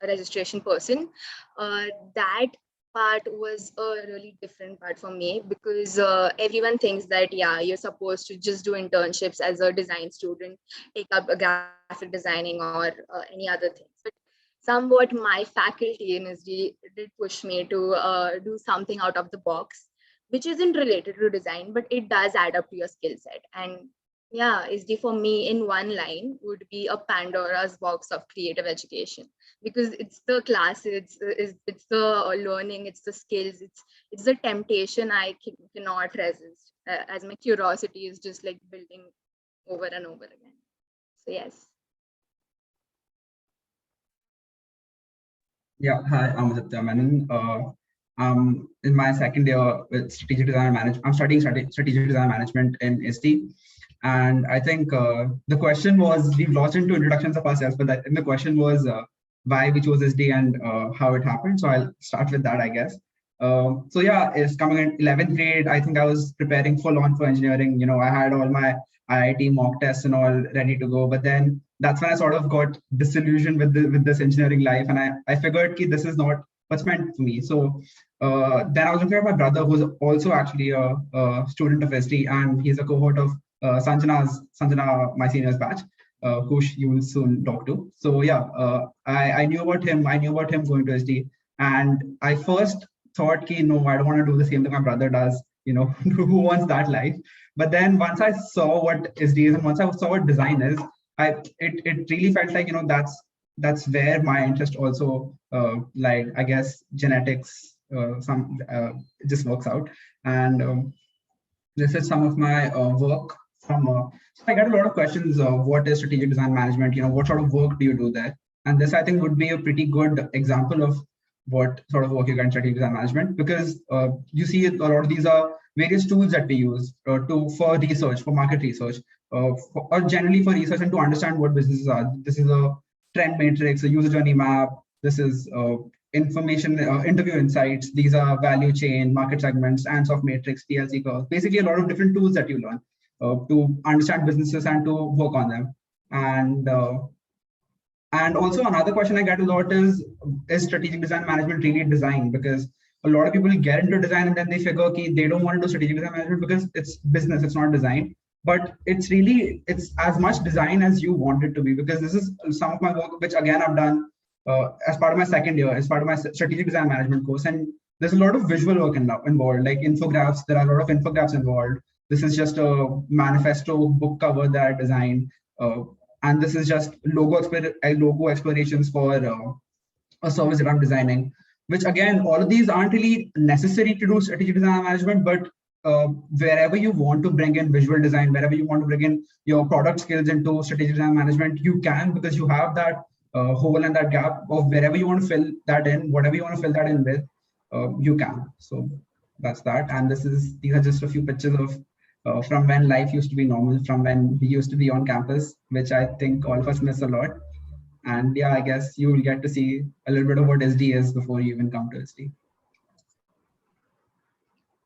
registration person. That part was a really different part for me, because everyone thinks that, yeah, you're supposed to just do internships as a design student, take up a graphic designing or any other things. But somewhat my faculty in ISD did push me to do something out of the box, which isn't related to design, but it does add up to your skill set. And yeah, ISD for me in one line would be a Pandora's box of creative education, because it's the classes, it's the learning, it's the skills, it's the temptation I cannot resist, as my curiosity is just like building over and over again. So yes. Yeah, hi, I'm Aditya Menon. I'm in my second year with strategic design management. I'm studying strategic design management in ISD. And I think the question was, we've lost into introductions of ourselves, but the question was why we chose ISD and how it happened. So I'll start with that, I guess. So yeah, it's coming in 11th grade. I think I was preparing full on for engineering. I had all my IIT mock tests and all ready to go, but then that's when I sort of got disillusioned with this engineering life, and I figured that this is not what's meant for me. So then I was looking at my brother, who's also actually a student of ISD, and he's a cohort of Sanjana, my senior's batch, who you will soon talk to. So yeah, I knew about him. I knew about him going to ISD, and I first thought, no, I don't want to do the same thing my brother does. Who wants that life? But then once I saw what ISD is, and once I saw what design is, it really felt like that's where my interest also like, I guess, genetics just works out. And this is some of my work from I got a lot of questions of what is strategic design management, what sort of work do you do there? And this, I think, would be a pretty good example of what sort of work you can strategic design management, because you see a lot of these are various tools that we use for research, for market research, or generally for research and to understand what businesses are. This is a trend matrix, a user journey map. This is information, interview insights. These are value chain, market segments, Ansoff matrix, PLC curve. Basically, a lot of different tools that you learn to understand businesses and to work on them. And also another question I get a lot is strategic design management really design? Because a lot of people get into design and then they figure, okay, they don't want to do strategic design management because it's business, it's not design. But it's as much design as you want it to be, because this is some of my work, which again, I've done as part of my second year, as part of my strategic design management course. And there's a lot of visual work involved, like infographics. There are a lot of infographics involved. This is just a manifesto book cover that I designed. And this is just logo explorations for a service that I'm designing, which again, all of these aren't really necessary to do strategic design management, but wherever you want to bring in visual design, wherever you want to bring in your product skills into strategic design management, you can, because you have that hole and that gap of wherever you want to fill that in, whatever you want to fill that in with, you can. So that's that. And these are just a few pictures of from when life used to be normal, from when we used to be on campus, which I think all of us miss a lot. And yeah, I guess you will get to see a little bit of what SD is before you even come to SD.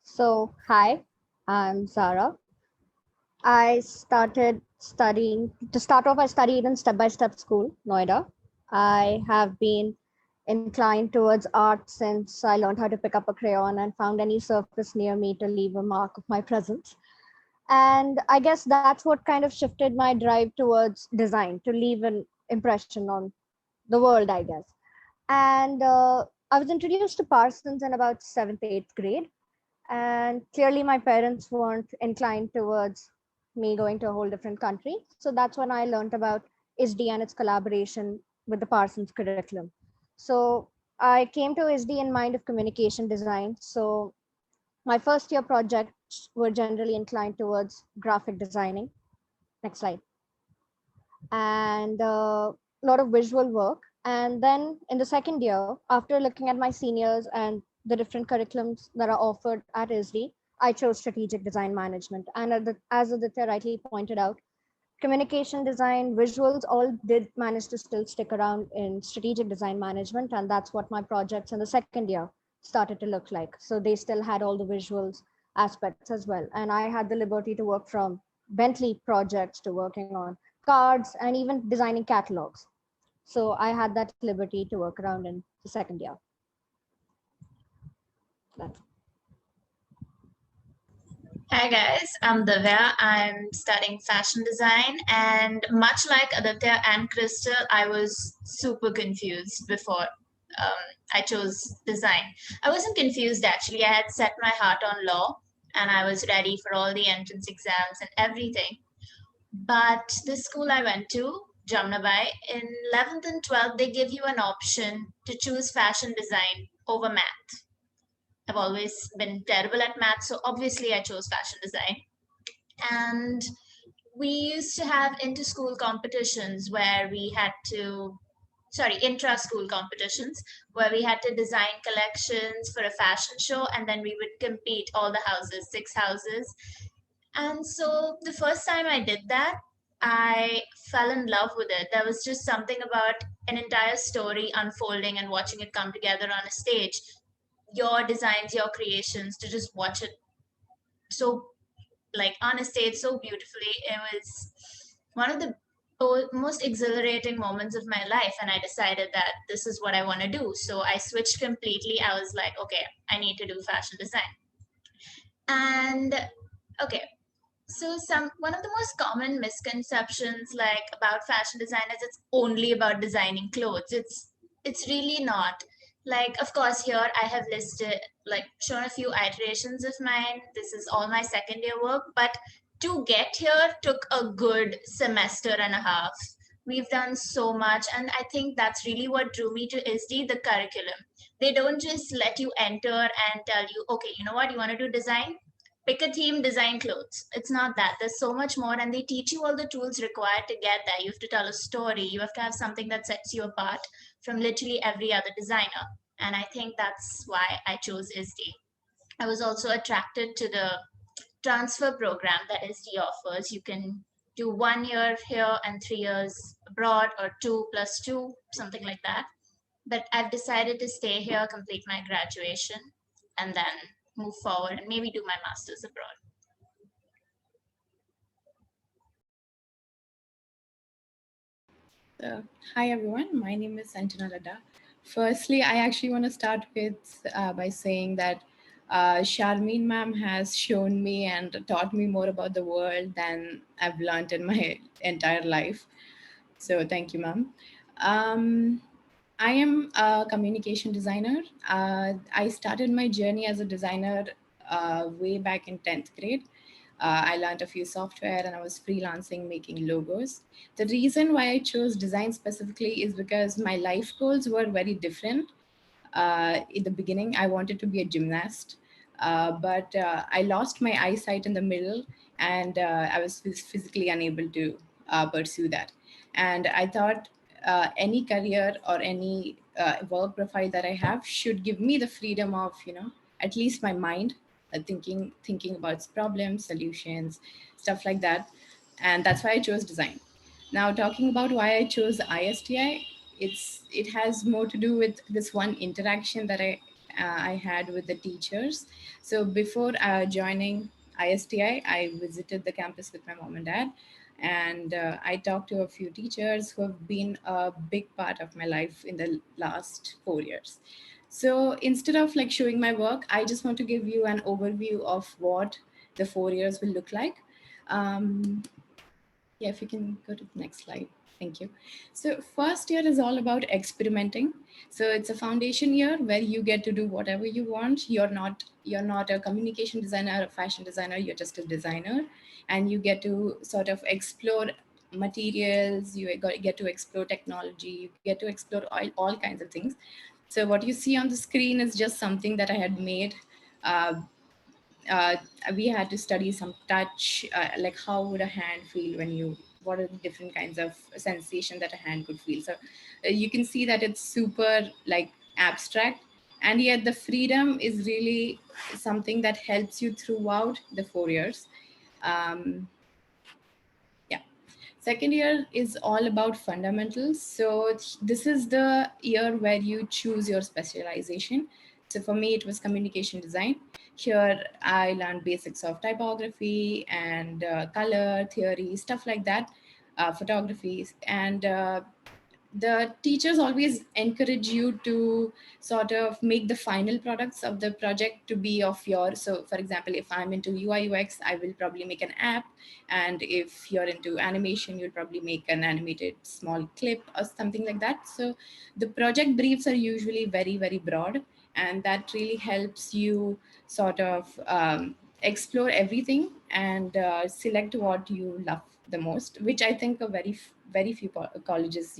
So, hi, I'm Zara. I started studying, to start off, I studied in step-by-step school, Noida. I have been inclined towards art since I learned how to pick up a crayon and found any surface near me to leave a mark of my presence. And I guess that's what kind of shifted my drive towards design, to leave an impression on the world, I guess. And I was introduced to Parsons in about 7th, 8th grade. And clearly my parents weren't inclined towards me going to a whole different country. So that's when I learned about ISD and its collaboration with the Parsons curriculum. So I came to ISD in mind of communication design. So my first year projects were generally inclined towards graphic designing. Next slide. And a lot of visual work. And then in the second year, after looking at my seniors and the different curriculums that are offered at ISD, I chose strategic design management. And as Aditya rightly pointed out, communication design, visuals, all did manage to still stick around in strategic design management. And that's what my projects in the second year started to look like. So they still had all the visuals aspects as well. And I had the liberty to work from Bentley projects to working on cards and even designing catalogs. So I had that liberty to work around in the second year. That's Hi guys, I'm Divya. I'm studying fashion design, and much like Aditya and Crystal, I was super confused before I chose design. I wasn't confused actually. I had set my heart on law and I was ready for all the entrance exams and everything. But the school I went to, Jamnabai, in 11th and 12th, they give you an option to choose fashion design over math. I've always been terrible at math, so obviously I chose fashion design. And we used to have inter-school competitions where we had to, intra-school competitions where we had to design collections for a fashion show, and then we would compete all the houses, 6 houses. And so the first time I did that, I fell in love with it. There was just something about an entire story unfolding and watching it come together on a stage. Your designs, your creations, to just watch it so like on a stage so beautifully. It was one of the most exhilarating moments of my life, and I decided that this is what I want to do. So I switched completely. I was like, okay, I need to do fashion design. And okay, so one of the most common misconceptions like about fashion design is it's only about designing clothes. It's really not. Like, of course, here I have shown a few iterations of mine. This is all my second year work, but to get here took a good semester and a half. We've done so much, and I think that's really what drew me to ISD, the curriculum. They don't just let you enter and tell you, okay, you know what, you want to do design? pick a theme, design clothes. It's not that. There's so much more, and they teach you all the tools required to get there. You have to tell a story. You have to have something that sets you apart from literally every other designer. And I think that's why I chose ISD. I was also attracted to the transfer program that ISD offers. You can do 1 year here and 3 years abroad, or 2+2, something like that. But I've decided to stay here, complete my graduation, and then move forward and maybe do my master's abroad. Hi everyone, my name is Sanjana Ladda. Firstly, I actually want to start with by saying that Sharmeen ma'am has shown me and taught me more about the world than I've learned in my entire life. So thank you, ma'am. I am a communication designer. I started my journey as a designer way back in 10th grade. I learned a few software and I was freelancing making logos. The reason why I chose design specifically is because my life goals were very different. In the beginning, I wanted to be a gymnast, but I lost my eyesight in the middle and I was physically unable to pursue that. And I thought any career or any work profile that I have should give me the freedom of, at least my mind, thinking about problems, solutions, stuff like that. And that's why I chose design. Now, talking about why I chose ISTI, it has more to do with this one interaction that I had with the teachers. So before joining ISTI, I visited the campus with my mom and dad, and I talked to a few teachers who have been a big part of my life in the last 4 years. So instead of like showing my work, I just want to give you an overview of what the 4 years will look like. Yeah, if you can go to the next slide. Thank you. So first year is all about experimenting. So it's a foundation year where you get to do whatever you want. You're not a communication designer, a fashion designer, you're just a designer. And you get to sort of explore materials, you get to explore technology, you get to explore all kinds of things. So what you see on the screen is just something that I had made. Uh, uh, we had to study some touch, like how would a hand feel when you, what are the different kinds of sensation that a hand could feel. So you can see that it's super like abstract, and yet the freedom is really something that helps you throughout the 4 years. Yeah. Second year is all about fundamentals. So this is the year where you choose your specialization. So for me, it was communication design. Here, I learned basics of typography and color theory, stuff like that, photography. And the teachers always encourage you to sort of make the final products of the project to be of your. So for example, if I'm into UI UX, I will probably make an app. And if you're into animation, you'll probably make an animated small clip or something like that. So the project briefs are usually very, very broad. And that really helps you sort of explore everything and select what you love the most, which I think a very few colleges,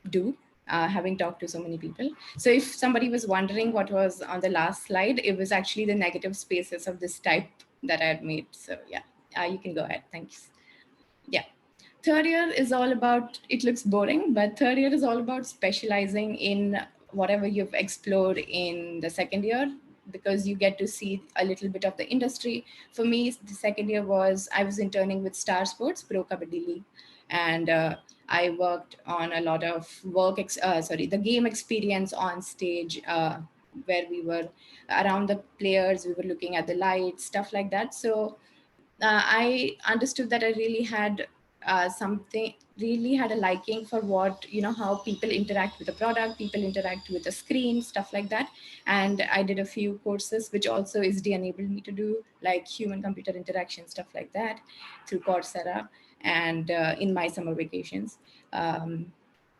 do, having talked to so many people. So if somebody was wondering what was on the last slide, it was actually the negative spaces of this type that I had made. So yeah, you can go ahead. Thanks. Yeah. Third year is all about, it looks boring, but third year is all about specializing in whatever you've explored in the second year, because you get to see a little bit of the industry. For me, the second year was, I was interning with Star Sports, Pro Kabaddi League. And I worked on a lot of the game experience on stage, where we were around the players, we were looking at the lights, stuff like that. So I understood that I really had really had a liking for what, how people interact with the product, people interact with the screen, stuff like that. And I did a few courses, which also ISD enabled me to do, like human computer interaction, stuff like that, through Coursera and in my summer vacations.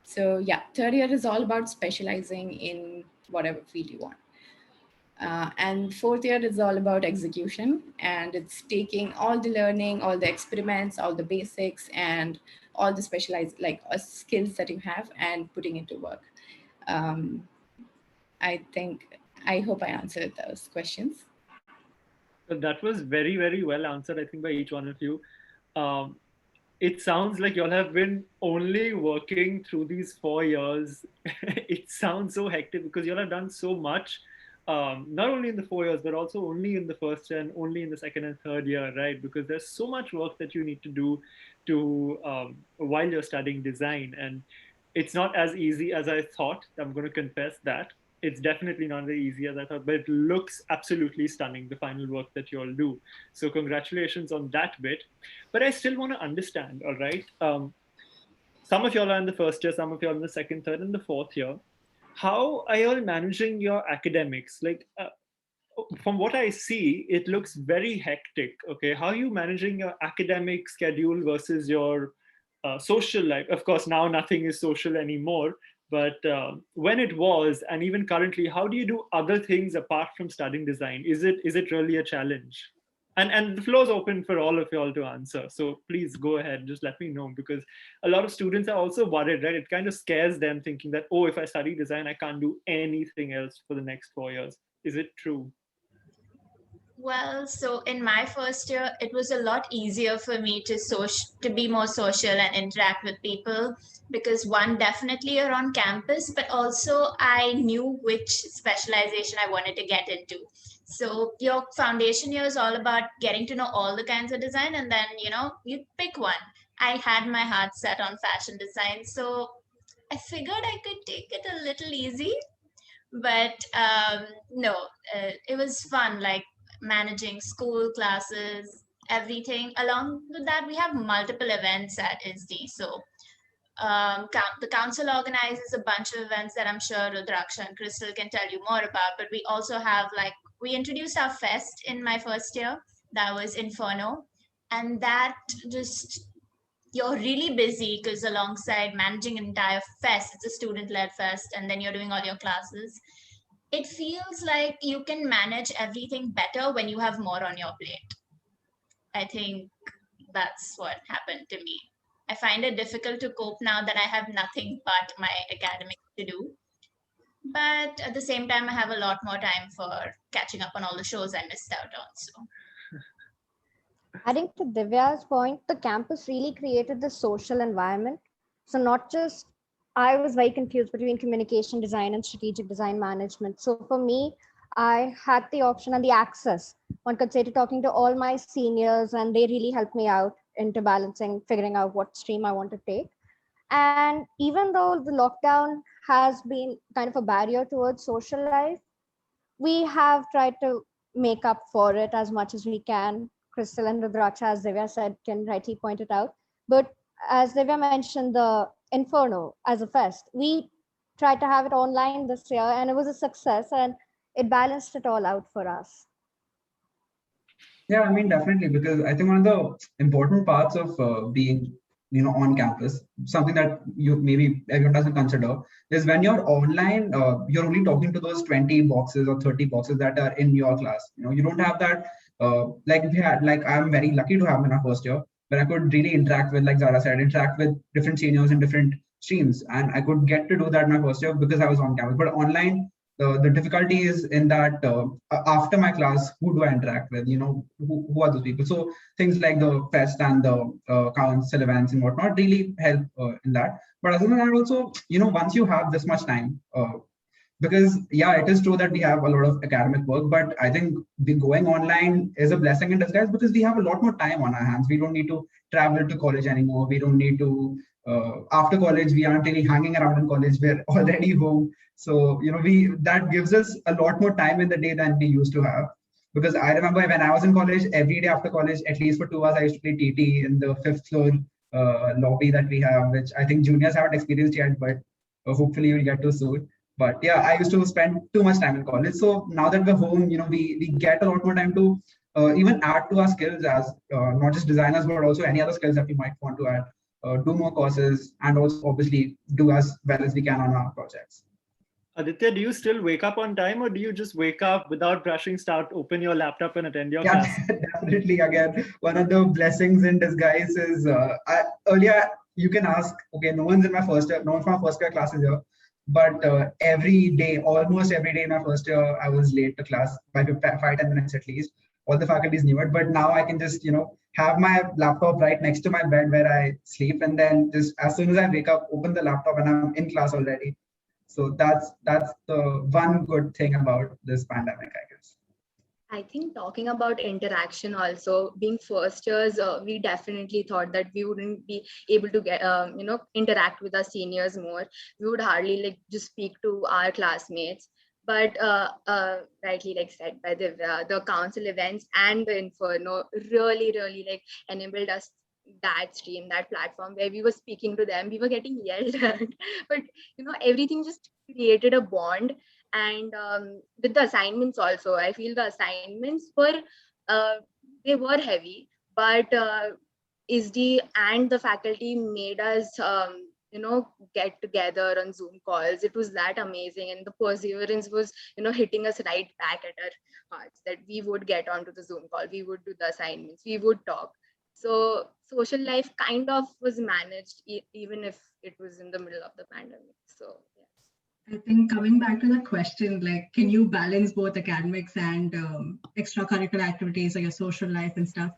So yeah, third year is all about specializing in whatever field you want. And fourth year is all about execution, and it's taking all the learning, all the experiments, all the basics, and all the specialized skills that you have and putting into work. I hope I answered those questions. That was very, very well answered, I think, by each one of you. It sounds like y'all have been only working through these 4 years. It sounds so hectic because y'all have done so much, not only in the 4 years, but also only in the first and only in the second and third year, right? Because there's so much work that you need to do while you're studying design. And it's not as easy as I thought. I'm going to confess that. It's definitely not as easy as I thought, but it looks absolutely stunning, the final work that you all do. So congratulations on that bit. But I still want to understand, all right? Some of y'all are in the first year, some of y'all in the second, third, and the fourth year. How are y'all managing your academics? Like, from what I see, it looks very hectic, okay? How are you managing your academic schedule versus your social life? Of course, now nothing is social anymore, but when it was, and even currently, how do you do other things apart from studying design? Is it really a challenge? And the floor is open for all of y'all to answer. So please go ahead, just let me know, because a lot of students are also worried, right? It kind of scares them thinking that, oh, if I study design, I can't do anything else for the next 4 years. Is it true? Well, so in my first year, it was a lot easier for me to be more social and interact with people, because one, definitely you're on campus, but also I knew which specialization I wanted to get into. So your foundation year is all about getting to know all the kinds of design, and then you pick one. I had my heart set on fashion design, so I figured I could take it a little easy. But no, it was fun, like managing school, classes, everything. Along with that, we have multiple events at ISD. So the council organizes a bunch of events that I'm sure Rudraksha and Crystal can tell you more about. But we also have, like, we introduced our fest in my first year. That was Inferno. And that just, you're really busy because alongside managing an entire fest, it's a student-led fest, and then you're doing all your classes. It feels like you can manage everything better when you have more on your plate. I think that's what happened to me. I find it difficult to cope now that I have nothing but my academics to do. But at the same time, I have a lot more time for catching up on all the shows I missed out on. So, adding to Divya's point, the campus really created the social environment. So not just, I was very confused between communication design and strategic design management. So for me, I had the option and the access, one could say, to talking to all my seniors, and they really helped me out into balancing, figuring out what stream I want to take. And even though the lockdown has been kind of a barrier towards social life, we have tried to make up for it as much as we can. Crystal and Rudraksha, as Divya said, can rightly point it out. But as Divya mentioned, the Inferno as a fest, we tried to have it online this year, and it was a success, and it balanced it all out for us. Yeah, I mean, definitely, because I think one of the important parts of being, on campus, something that maybe everyone doesn't consider, is when you're online, you're only talking to those 20 boxes or 30 boxes that are in your class. You don't have that. I'm very lucky to have in our first year, but I could really interact with, like Zara said, interact with different seniors in different streams, and I could get to do that in my first year because I was on campus. But online, the difficulty is in that after my class, who do I interact with? Who are those people? So things like the fest and the council events and whatnot really help in that. But other than that, also, once you have this much time, because yeah, it is true that we have a lot of academic work, but I think going online is a blessing in disguise because we have a lot more time on our hands. We don't need to travel to college anymore. We don't need to, after college, we aren't really hanging around in college. We're already home. So, that gives us a lot more time in the day than we used to have. Because I remember when I was in college, every day after college, at least for 2 hours, I used to play TT in the 5th floor lobby that we have, which I think juniors haven't experienced yet, but hopefully you'll get to soon. But yeah, I used to spend too much time in college. So now that we're home, we get a lot more time to even add to our skills as not just designers, but also any other skills that we might want to add, do more courses, and also obviously do as well as we can on our projects. Aditya, do you still wake up on time, or do you just wake up without brushing, start, open your laptop and attend your class? Definitely. Again, one of the blessings in disguise is earlier you can ask, okay, no one's from my first year classes here. But every day, almost every day in my first year, I was late to class by 5-10 minutes at least. all the faculties knew it, but now I can just, have my laptop right next to my bed where I sleep, and then just as soon as I wake up, open the laptop and I'm in class already. So that's the one good thing about this pandemic, I guess. I think talking about interaction also, being first years, we definitely thought that we wouldn't be able to get, interact with our seniors more. We would hardly like just speak to our classmates. But rightly like said by Divya, the council events and the Inferno really like enabled us that stream, that platform where we were speaking to them, we were getting yelled at, but everything just created a bond. And with the assignments also, I feel the assignments were they were heavy, but ISD and the faculty made us get together on Zoom calls. It was that amazing, and the perseverance was hitting us right back at our hearts, that we would get onto the Zoom call, we would do the assignments, we would talk. So social life kind of was managed, even if it was in the middle of the pandemic. So I think coming back to the question, like, can you balance both academics and extracurricular activities, like your social life and stuff?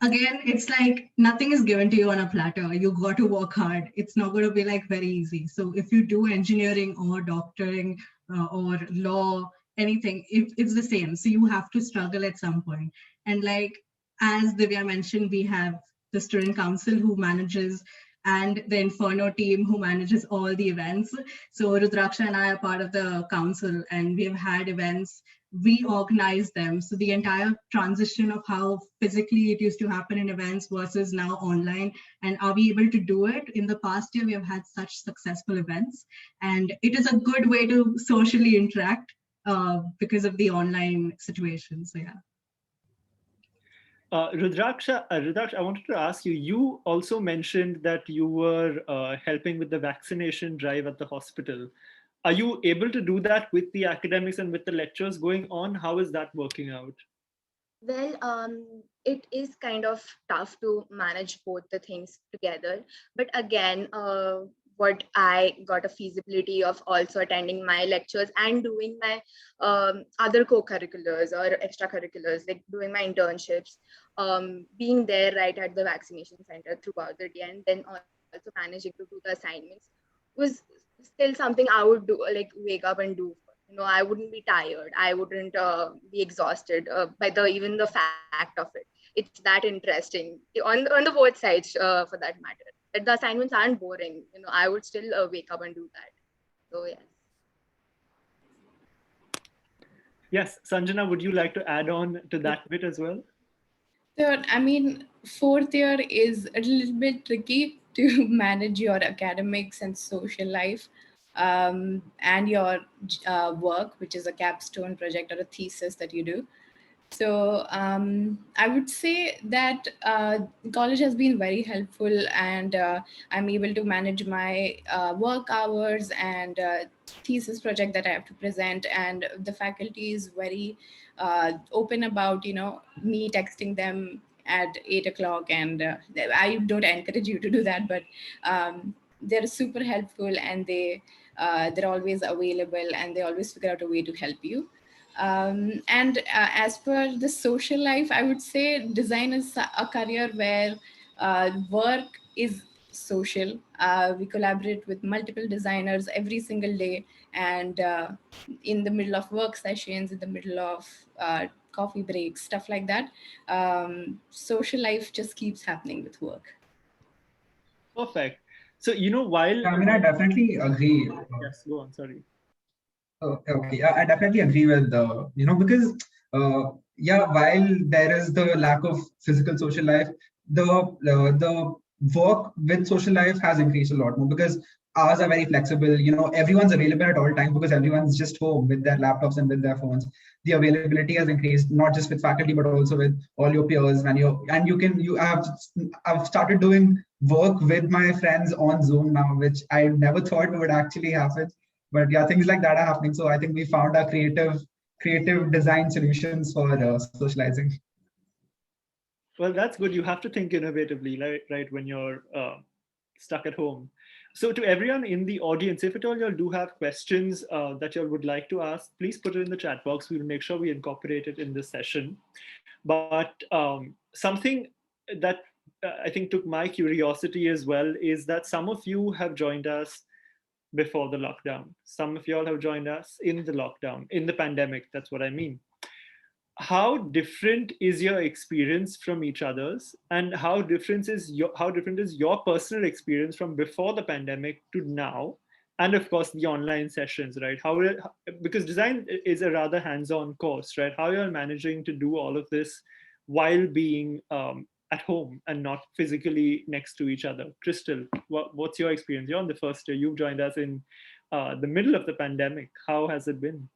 Again, it's like nothing is given to you on a platter. You got to work hard. It's not going to be like very easy. So if you do engineering or doctoring or law, anything, it's the same. So you have to struggle at some point. And like, as Divya mentioned, we have the student council who manages, and the Inferno team who manages all the events. So Rudraksha and I are part of the council, and we have had events, we organize them. So the entire transition of how physically it used to happen in events versus now online, and are we able to do it? In the past year, we have had such successful events, and it is a good way to socially interact because of the online situation. So yeah. Rudraksha, I wanted to ask you, you also mentioned that you were helping with the vaccination drive at the hospital. Are you able to do that with the academics and with the lectures going on? How is that working out? Well, it is kind of tough to manage both the things together. But again, what I got a feasibility of also attending my lectures and doing my other co-curriculars or extracurriculars, like doing my internships, being there right at the vaccination center throughout the day, and then also managing to do the assignments was still something I would do, like wake up and do. I wouldn't be tired. I wouldn't be exhausted by even the fact of it. It's that interesting on the both sides for that matter. That the assignments aren't boring. I would still wake up and do that. So yes. Yes, Sanjana, would you like to add on to that bit as well? So, I mean, fourth year is a little bit tricky to manage your academics and social life and your work, which is a capstone project or a thesis that you do. So I would say that college has been very helpful, and I'm able to manage my work hours and thesis project that I have to present, and the faculty is very open about me texting them at 8 o'clock, and I don't encourage you to do that, but they're super helpful, and they're always available, and they always figure out a way to help you. And as per the social life, I would say design is a career where work is social. We collaborate with multiple designers every single day, and in the middle of work sessions, in the middle of coffee breaks, stuff like that, social life just keeps happening with work. Perfect. So, while... I mean, I definitely agree. Yes, go on, sorry. Okay, I definitely agree with because while there is the lack of physical social life, the work with social life has increased a lot more because hours are very flexible. Everyone's available at all times because everyone's just home with their laptops and with their phones. The availability has increased not just with faculty but also with all your peers. I've started doing work with my friends on Zoom now, which I never thought would actually happen. But yeah, things like that are happening. So I think we found our creative design solutions for socializing. Well, that's good. You have to think innovatively, right, when you're stuck at home. So to everyone in the audience, if at all y'all do have questions that y'all would like to ask, please put it in the chat box. We'll make sure we incorporate it in this session. But something that I think took my curiosity as well is that some of you have joined us before the lockdown. Some of you all have joined us in the lockdown, in the pandemic. That's what I mean. How different is your experience from each other's, and how different is your personal experience from before the pandemic to now? And of course, the online sessions, right? Because design is a rather hands-on course, right? How you're managing to do all of this while being at home and not physically next to each other? Crystal, what's your experience? You're on the first year. You've joined us in the middle of the pandemic. How has it been?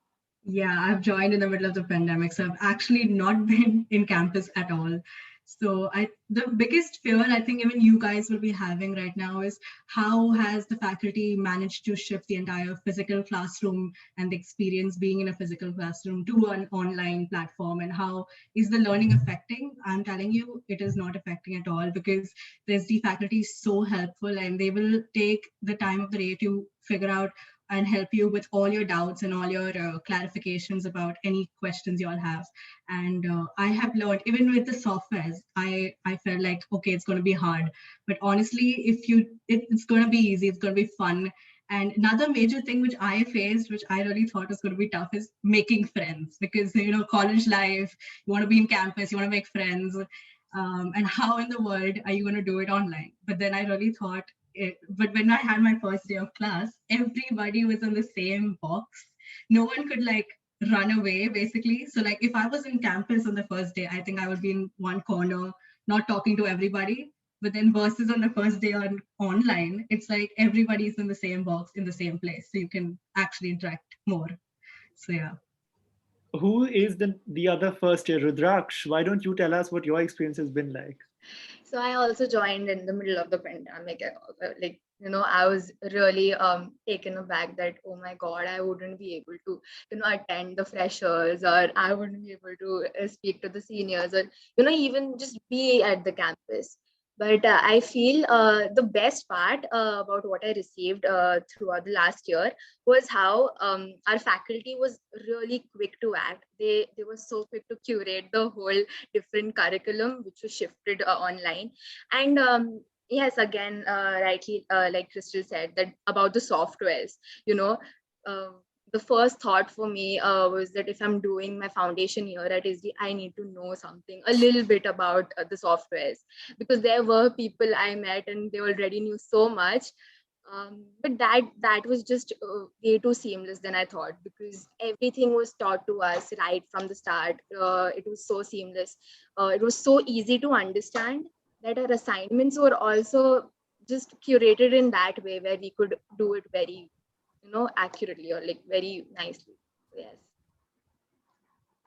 Yeah, I've joined in the middle of the pandemic, so I've actually not been in campus at all. So the biggest fear I think even you guys will be having right now is how has the faculty managed to shift the entire physical classroom and the experience being in a physical classroom to an online platform, and how is the learning affecting? I'm telling you, it is not affecting at all, because the SD faculty is so helpful and they will take the time of the day to figure out and help you with all your doubts and all your clarifications about any questions you all have. And I have learned, even with the softwares, I felt like, okay, it's going to be hard. But honestly, it's going to be easy, it's going to be fun. And another major thing which I faced, which I really thought was going to be tough, is making friends. Because, college life, you want to be in campus, you want to make friends. And how in the world are you going to do it online? But then I really thought, but when I had my first day of class, everybody was in the same box. No one could run away, basically. So if I was in campus on the first day, I think I would be in one corner, not talking to everybody. But then versus on the first day online, it's like everybody's in the same box, in the same place. So you can actually interact more. So yeah. Who is the other first year? Rudraksh, why don't you tell us what your experience has been like? So I also joined in the middle of the pandemic. I was really taken aback that, oh my God, I wouldn't be able to, attend the freshers, or I wouldn't be able to speak to the seniors, or, even just be at the campus. But I feel the best part about what I received throughout the last year was how our faculty was really quick to act. They were so quick to curate the whole different curriculum, which was shifted online. And yes, again, rightly, like Crystal said, that about the softwares, the first thought for me was that if I'm doing my foundation here at SD, I need to know something a little bit about the softwares, because there were people I met and they already knew so much. But that was just way too seamless than I thought, because everything was taught to us right from the start. It was so seamless. It was so easy to understand that our assignments were also just curated in that way, where we could do it very accurately or very nicely. Yes.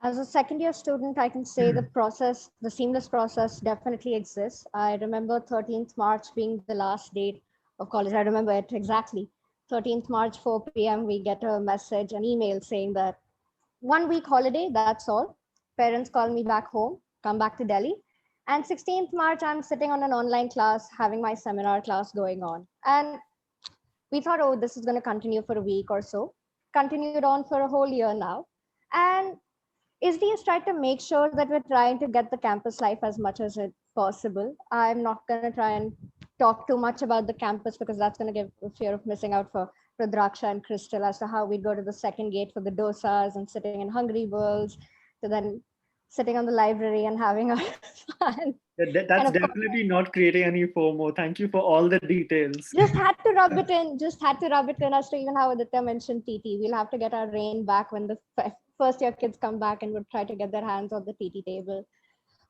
As a second year student, I can say the seamless process definitely exists. I remember 13th March being the last date of college. I remember it exactly. 13th March, 4 p.m., we get a message, an email saying that 1 week holiday, that's all. Parents call me back home, come back to Delhi. And 16th March, I'm sitting on an online class, having my seminar class going on. And we thought, oh, this is going to continue for a week or so. Continued on for a whole year now. And ISD has tried to make sure that we're trying to get the campus life as much as it's possible. I'm not going to try and talk too much about the campus, because that's going to give a fear of missing out for Rudraksha and Crystal as to how we go to the second gate for the dosas and sitting in Hungry Bulls, to then sitting on the library and having our fun. That's definitely not creating any FOMO. Thank you for all the details. Just had to rub it in as to even how Aditya mentioned TT. We'll have to get our reign back when the first year kids come back and would try to get their hands on the TT table.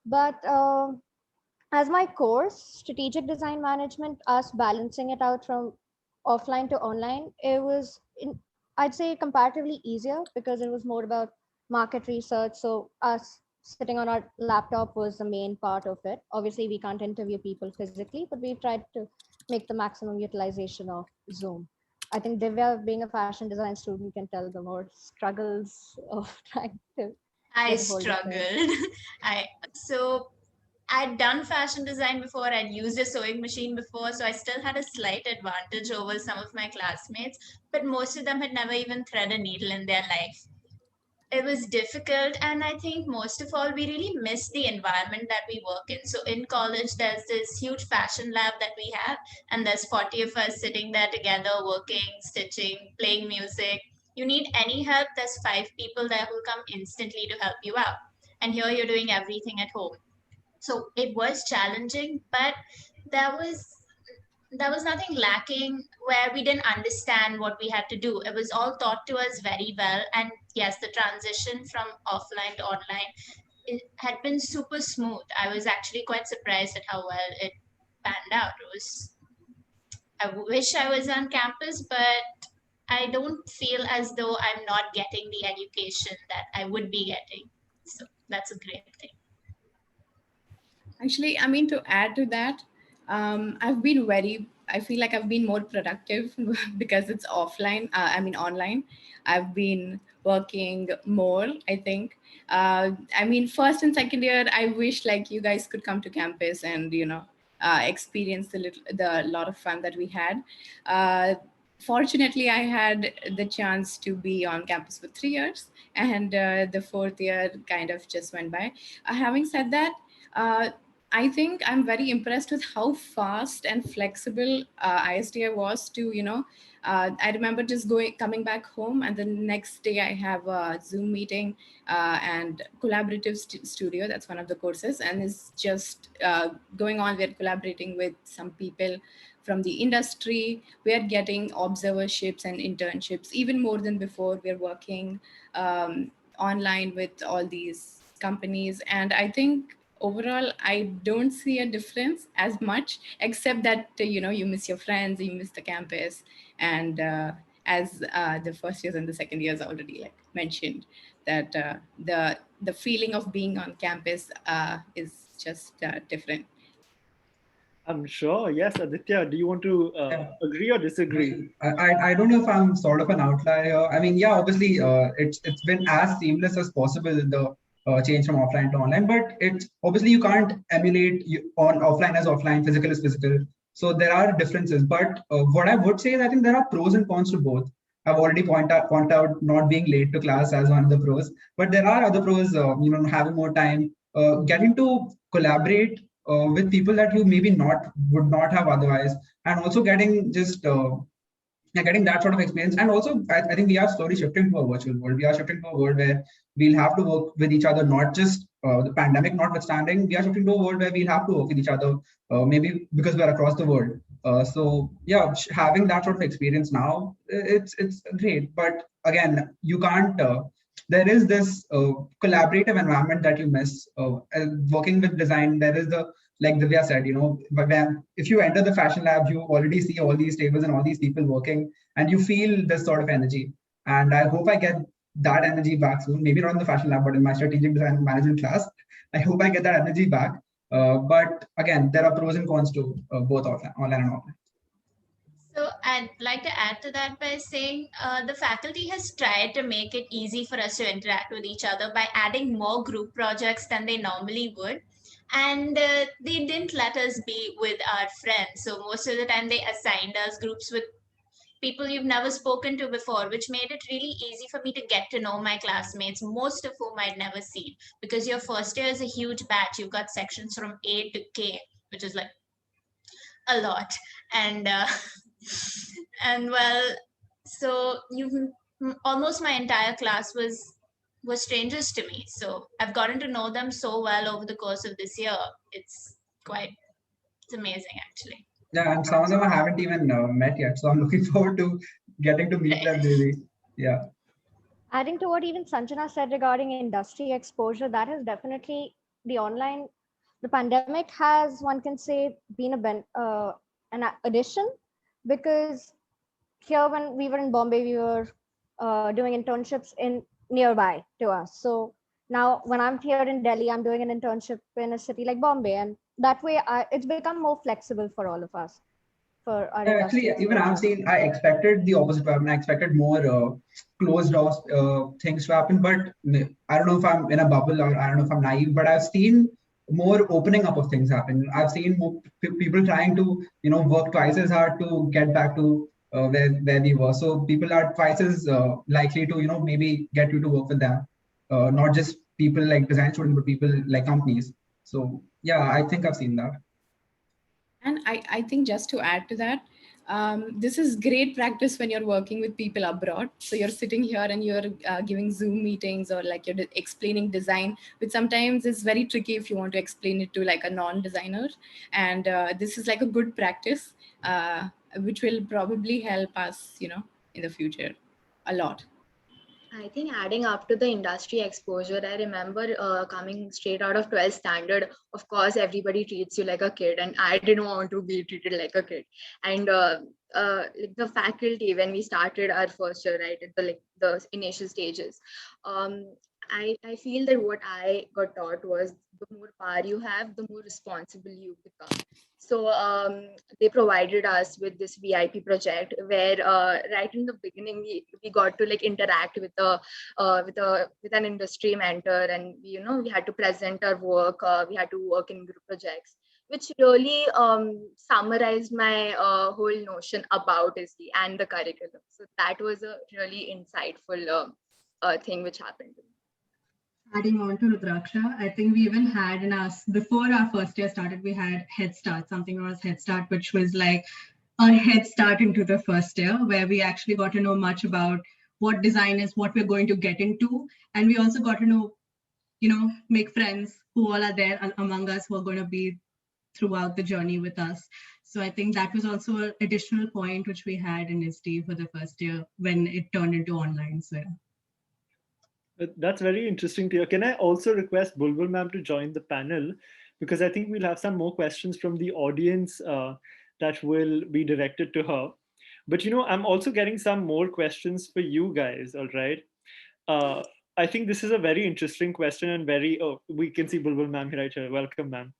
But as my course, strategic design management, us balancing it out from offline to online, it was, I'd say, comparatively easier, because it was more about market research. So us sitting on our laptop was the main part of it. Obviously, we can't interview people physically, but we tried to make the maximum utilization of Zoom. I think Divya, being a fashion design student, can tell the more struggles of trying to. I struggled. I'd done fashion design before, I'd used a sewing machine before, so I still had a slight advantage over some of my classmates, but most of them had never even thread a needle in their life. it was difficult, and I think most of all we really miss the environment that we work in. So in college there's this huge fashion lab that we have, and there's 40 of us sitting there together working, stitching, playing music. You need any help, there's 5 people there who'll come instantly to help you out, and here you're doing everything at home. So it was challenging, but there was nothing lacking where we didn't understand what we had to do. It was all taught to us very well. And yes, the transition from offline to online, it had been super smooth. I was actually quite surprised at how well it panned out. I wish I was on campus, but I don't feel as though I'm not getting the education that I would be getting. So that's a great thing. Actually, I mean, to add to that, I feel like I've been more productive because it's offline. Online. I've been working more, I think. I mean, first and second year, I wish like you guys could come to campus and, experience the lot of fun that we had. Fortunately, I had the chance to be on campus for 3 years, and the 4th year kind of just went by. Having said that, I think I'm very impressed with how fast and flexible ISDI was to, I remember just coming back home, and the next day I have a Zoom meeting and collaborative studio. That's one of the courses, and it's just going on. We're collaborating with some people from the industry. We are getting observerships and internships, even more than before. We're working online with all these companies. And I think overall, I don't see a difference as much, except that, you miss your friends, you miss the campus. And as the first years and the second years already like mentioned, that the feeling of being on campus is just different. I'm sure. Yes, Aditya, do you want to agree or disagree? I don't know if I'm sort of an outlier. I mean, yeah, obviously, it's been as seamless as possible, the change from offline to online, but it's obviously you can't emulate on offline as offline, physical is physical. So there are differences. But what I would say is I think there are pros and cons to both. I've already point out not being late to class as one of the pros, but there are other pros. Having more time, getting to collaborate with people that you maybe would not have otherwise, and also getting getting that sort of experience. And also, I think we are slowly shifting to a virtual world. We are shifting to a world where we'll have to work with each other, not just the pandemic notwithstanding. We are shifting to a world where we'll have to work with each other, maybe because we're across the world. So yeah, having that sort of experience now, it's great. But again, you can't. There is this collaborative environment that you miss. Working with design, there is like Divya said, if you enter the fashion lab, you already see all these tables and all these people working, and you feel this sort of energy. And I hope I get that energy back soon. Maybe not in the fashion lab, but in my strategic design management class. I hope I get that energy back. But again, there are pros and cons to both online and offline. So I'd like to add to that by saying the faculty has tried to make it easy for us to interact with each other by adding more group projects than they normally would. And they didn't let us be with our friends. So most of the time they assigned us groups with people you've never spoken to before, which made it really easy for me to get to know my classmates, most of whom I'd never seen. Because your first year is a huge batch. You've got sections from A to K, which is like a lot. And and well, so almost my entire class was strangers to me. So I've gotten to know them so well over the course of this year. It's amazing, actually. Yeah, and some of them I haven't even met yet. So I'm looking forward to getting to meet them really. Yeah. Adding to what even Sanjana said regarding industry exposure, that is definitely the pandemic has, one can say, been an addition, because here when we were in Bombay, we were doing internships in nearby to us. So now when I'm here in Delhi, I'm doing an internship in a city like Bombay, and that way it's become more flexible for all of us. For our actually, even I expected the opposite to happen. I expected more closed doors things to happen, but I don't know if I'm in a bubble or I don't know if I'm naive, but I've seen more opening up of things happen. I've seen more people trying to work twice as hard to get back to where we were. So people are twice as likely to maybe get you to work with them. not just people like design students, but people like companies. So yeah, I think I've seen that. And I think just to add to that, this is great practice when you're working with people abroad. So you're sitting here and you're giving Zoom meetings, or like you're explaining design, which sometimes is very tricky if you want to explain it to like a non-designer. And this is like a good practice, which will probably help us, in the future a lot. I think adding up to the industry exposure, I remember coming straight out of 12th standard. Of course, everybody treats you like a kid, and I didn't want to be treated like a kid. And like the faculty, when we started our first year, right, at the initial stages, I feel that what I got taught was the more power you have, the more responsible you become. So they provided us with this VIP project where right in the beginning we got to like interact with an industry mentor, and we had to present our work. We had to work in group projects, which really summarized my whole notion about ISD and the curriculum. So that was a really insightful thing which happened to me. Adding on to Rudraksha, I think we even had before our first year started, we had Head Start, something known as Head Start, which was like a head start into the first year, where we actually got to know much about what design is, what we're going to get into. And we also got to know, make friends who all are there among us who are going to be throughout the journey with us. So I think that was also an additional point which we had in ISD for the first year when it turned into online. So that's very interesting to hear. Can I also request Bulbul ma'am to join the panel? Because I think we'll have some more questions from the audience that will be directed to her. But I'm also getting some more questions for you guys, all right? I think this is a very interesting question and we can see Bulbul ma'am right here. Welcome, ma'am.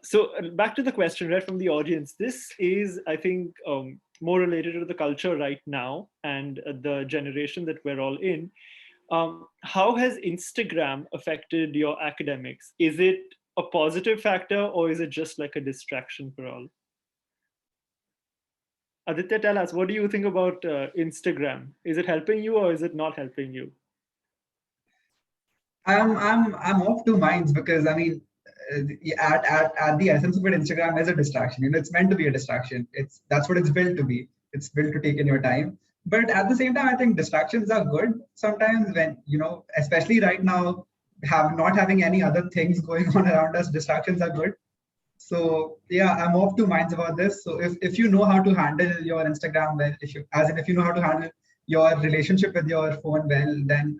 So back to the question right from the audience. This is, I think, more related to the culture right now and the generation that we're all in. How has Instagram affected your academics? Is it a positive factor, or is it just like a distraction for all? Aditya, tell us, what do you think about Instagram? Is it helping you or is it not helping you? I'm off two minds, because I mean, at the essence of it, Instagram is a distraction. It's meant to be a distraction. That's what it's built to be. It's built to take in your time. But at the same time, I think distractions are good sometimes when, especially right now, not having any other things going on around us, distractions are good. So yeah, I'm off two minds about this. So if you know how to handle your Instagram well, if you know how to handle your relationship with your phone well, then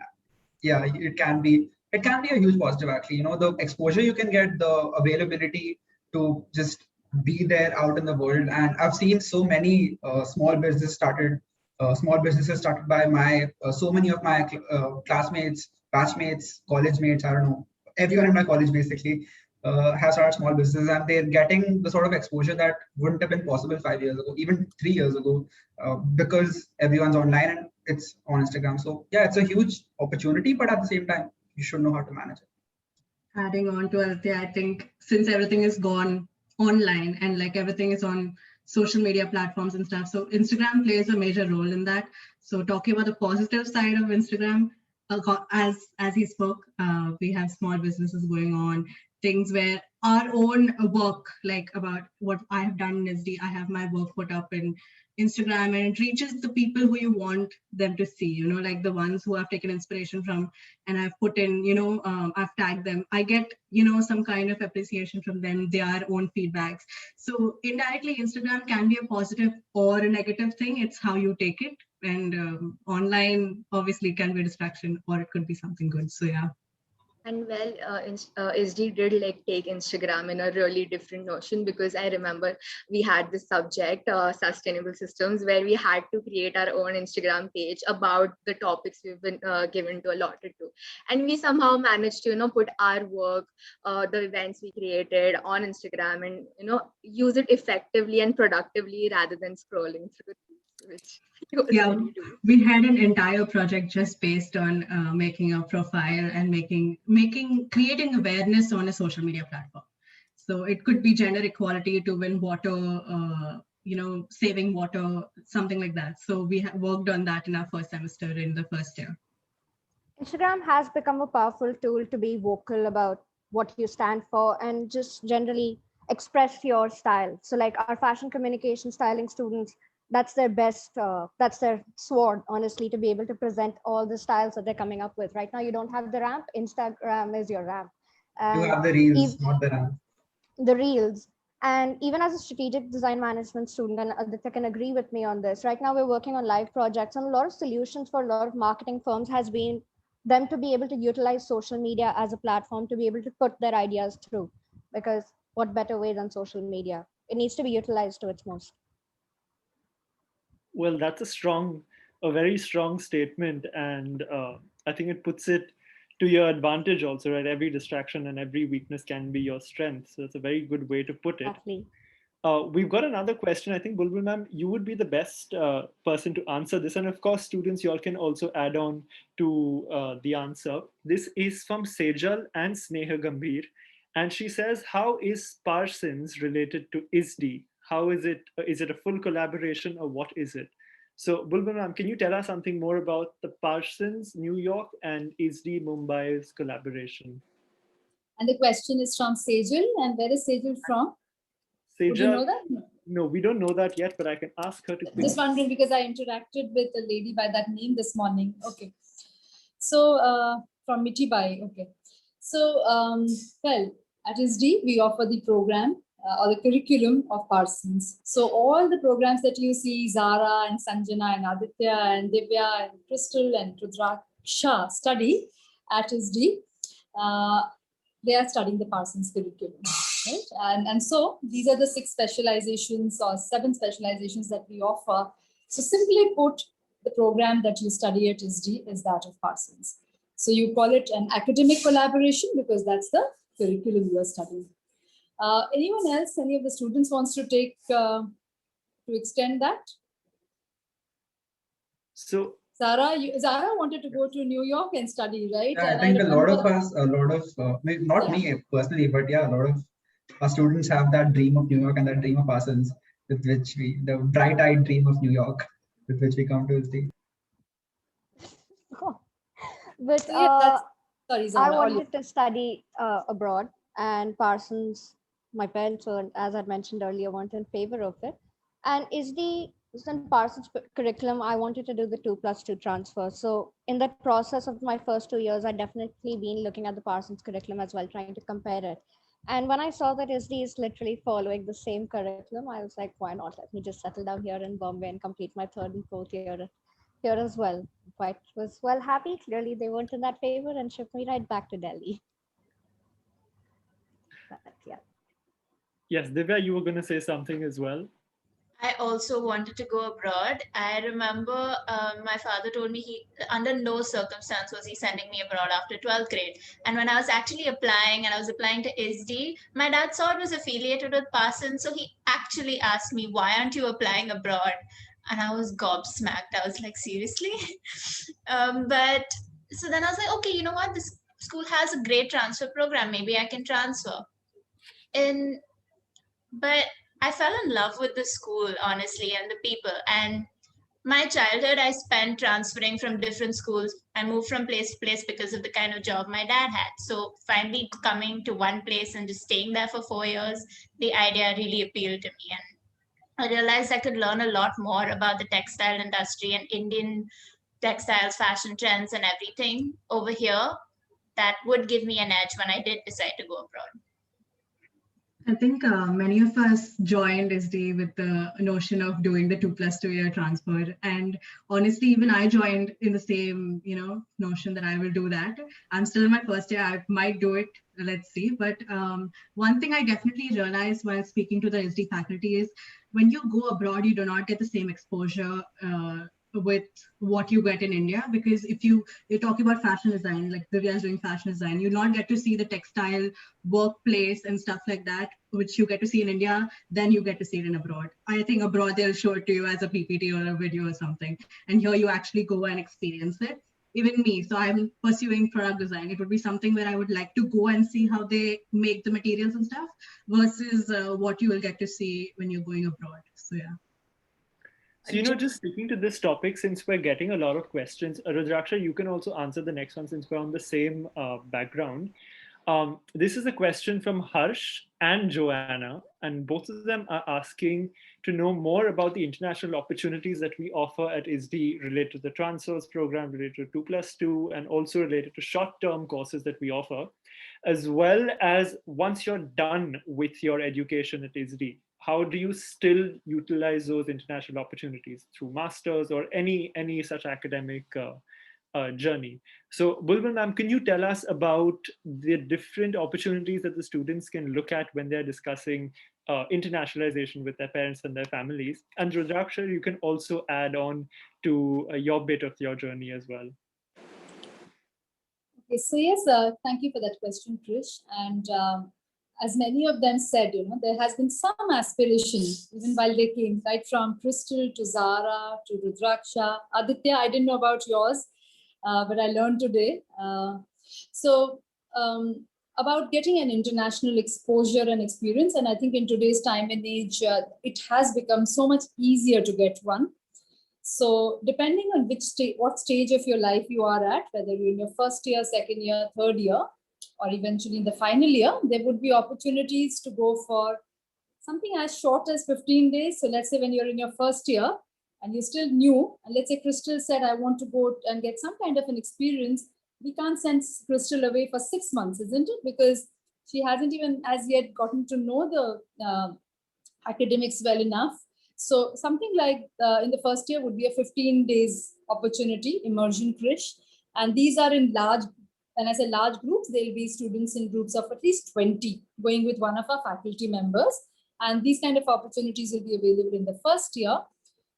yeah, it can be a huge positive actually. The exposure you can get, the availability to just be there out in the world. And I've seen so many small businesses started by so many of my classmates, batchmates, college mates, I don't know, everyone in my college basically has started small businesses, and they're getting the sort of exposure that wouldn't have been possible 5 years ago, even 3 years ago, because everyone's online and it's on Instagram. So yeah, it's a huge opportunity, but at the same time, you should know how to manage it. Adding on to Aditya, I think since everything is gone online and like everything is on social media platforms and stuff, so Instagram plays a major role in that. So talking about the positive side of Instagram, as he spoke, we have small businesses going on, things where our own work, like about what I have done in SD, I have my work put up in Instagram, and it reaches the people who you want them to see, like the ones who I've taken inspiration from and I've put in, I've tagged them. I get, some kind of appreciation from them, their own feedbacks. So indirectly, Instagram can be a positive or a negative thing. It's how you take it. And online obviously can be a distraction, or it could be something good. So yeah. And well, SD did like take Instagram in a really different notion, because I remember we had this subject, sustainable systems, where we had to create our own Instagram page about the topics we've been allotted to. And we somehow managed to, put our work, the events we created on Instagram, and, use it effectively and productively rather than scrolling through. Which yeah, we had an entire project just based on making a profile and creating awareness on a social media platform. So it could be gender equality to win water, saving water, something like that. So we worked on that in our first semester in the first year. Instagram has become a powerful tool to be vocal about what you stand for and just generally express your style. So, like our fashion communication styling students, that's their best, that's their sword, honestly, to be able to present all the styles that they're coming up with. Right now, you don't have the ramp, Instagram is your ramp. You And have the reels, not the RAM. the reels. And even as a strategic design management student, and Aditya can agree with me on this, right now we're working on live projects, and a lot of solutions for a lot of marketing firms has been them to be able to utilize social media as a platform to be able to put their ideas through. Because what better way than social media? It needs to be utilized to its most. Well, that's a very strong statement, and I think it puts it to your advantage also, right? Every distraction and every weakness can be your strength. So it's a very good way to put it. Exactly. We've got another question. I think, Bulbul ma'am, you would be the best person to answer this. And of course, students, you all can also add on to the answer. This is from Sejal and Sneha Gambhir. And she says, how is Parsons related to ISD? How is it? Is it a full collaboration or what is it? So, Bulbul ma'am, can you tell us something more about the Parsons, New York and ISD Mumbai's collaboration? And the question is from Sejal. And where is Sejal from? Would you know Sejal, that? no, we don't know that yet, but I can ask her to. Just wondering because I interacted with a lady by that name this morning. Okay. So from Mitibai. Okay. So, well, at ISD, we offer the program or the curriculum of Parsons. So all the programs that you see, Zara and Sanjana and Aditya and Divya and Crystal and Rudraksha study at ISD, they are studying the Parsons curriculum. Right? And so these are the 6 specializations or 7 specializations that we offer. So simply put, the program that you study at ISD is that of Parsons. So you call it an academic collaboration because that's the curriculum you are studying. Anyone else, any of the students wants to take, to extend that? So Zara wanted to go to New York and study, right? Yeah, And I think a lot of not Yeah. me personally, but yeah, a lot of our students have that dream of New York and that dream of Parsons, with which the bright-eyed dream of New York, with which we come to ISD. But So yeah, sorry, Zara, I wanted to study abroad, and Parsons, my parents were, as I mentioned earlier, weren't in favor of it. And in Parsons curriculum, I wanted to do the 2+2 transfer. So in that process of my first 2 years, I definitely been looking at the Parsons curriculum as well, trying to compare it. And when I saw that ISD is literally following the same curriculum, I was like, why not? Let me just settle down here in Bombay and complete my 3rd and 4th year here as well. Quite was well happy. Clearly, they weren't in that favor and shipped me right back to Delhi. But yeah. Yes, Divya, you were going to say something as well. I also wanted to go abroad. I remember my father told me under no circumstance was he sending me abroad after 12th grade. And when I was actually applying, and I was applying to ISD, my dad saw it was affiliated with Parsons. So he actually asked me, why aren't you applying abroad? And I was gobsmacked. I was like, seriously? But so then I was like, okay, you know what? This school has a great transfer program. Maybe I can transfer. But I fell in love with the school, honestly, and the people. And my childhood, I spent transferring from different schools. I moved from place to place because of the kind of job my dad had. So finally coming to one place and just staying there for 4 years, the idea really appealed to me. And I realized I could learn a lot more about the textile industry and Indian textiles, fashion trends, and everything over here that would give me an edge when I did decide to go abroad. I think many of us joined ISD with the notion of doing the 2+2 year transfer. And honestly, even I joined in the same, notion that I will do that. I'm still in my first year. I might do it. Let's see. But one thing I definitely realized while speaking to the ISD faculty is when you go abroad, you do not get the same exposure with what you get in India, because if you're talking about fashion design, like Divya is doing fashion design, you not get to see the textile workplace and stuff like that, which you get to see in India, then you get to see it in abroad. I think abroad they'll show it to you as a PPT or a video or something, and here you actually go and experience it. Even me, so I'm pursuing product design. It would be something where I would like to go and see how they make the materials and stuff versus what you will get to see when you're going abroad. So yeah. So, just sticking to this topic, since we're getting a lot of questions, Rudraksha, you can also answer the next one since we're on the same background. This is a question from Harsh and Joanna, and both of them are asking to know more about the international opportunities that we offer at ISD related to the transfers program, related to 2+2, and also related to short-term courses that we offer, as well as once you're done with your education at ISD, how do you still utilize those international opportunities through masters or any such academic journey? So Bulbul ma'am, can you tell us about the different opportunities that the students can look at when they're discussing internationalization with their parents and their families? And Rudraksha, you can also add on to your bit of your journey as well. Okay, so yes, thank you for that question, Krish. And as many of them said, there has been some aspiration even while they came, right from Crystal to Zara to Rudraksha. Aditya, I didn't know about yours, but I learned today. About getting an international exposure and experience, and I think in today's time and age, it has become so much easier to get one. So depending on what stage of your life you are at, whether you're in your first year, second year, third year, or eventually in the final year, there would be opportunities to go for something as short as 15 days. So let's say when you're in your first year and you're still new, and let's say Crystal said, I want to go and get some kind of an experience, we can't send Crystal away for 6 months, isn't it? Because she hasn't even as yet gotten to know the academics well enough. So something like in the first year would be a 15 days opportunity, immersion Krish. And these are in large, when I say large groups, they'll be students in groups of at least 20 going with one of our faculty members. And these kind of opportunities will be available in the first year.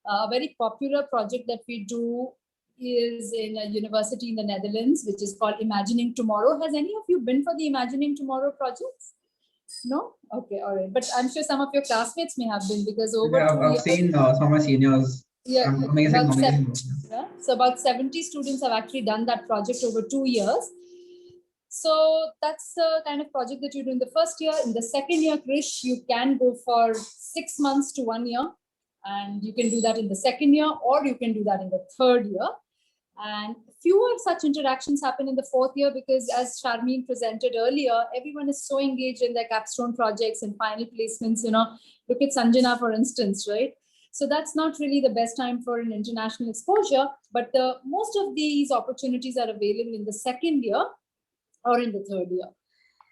A very popular project that we do is in a university in the Netherlands, which is called Imagining Tomorrow. Has any of you been for the Imagining Tomorrow projects? No? Okay, all right. But I'm sure some of your classmates may have been, because over I've seen some of my seniors. Yeah, amazing. So about 70 students have actually done that project over 2 years. So that's the kind of project that you do in the first year. In the second year, Krish, you can go for 6 months to 1 year. And you can do that in the second year, or you can do that in the third year. And fewer such interactions happen in the fourth year, because as Sharmeen presented earlier, everyone is so engaged in their capstone projects and final placements. Look at Sanjana, for instance, right? So that's not really the best time for an international exposure, but most of these opportunities are available in the second year or in the third year.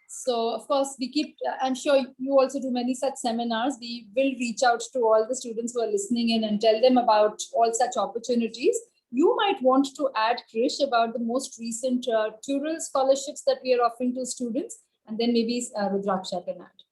So of course we keep, I'm sure you also do many such seminars. We will reach out to all the students who are listening in and tell them about all such opportunities. You might want to add, Krish, about the most recent Tural scholarships that we are offering to students, and then maybe Rudraksha can add.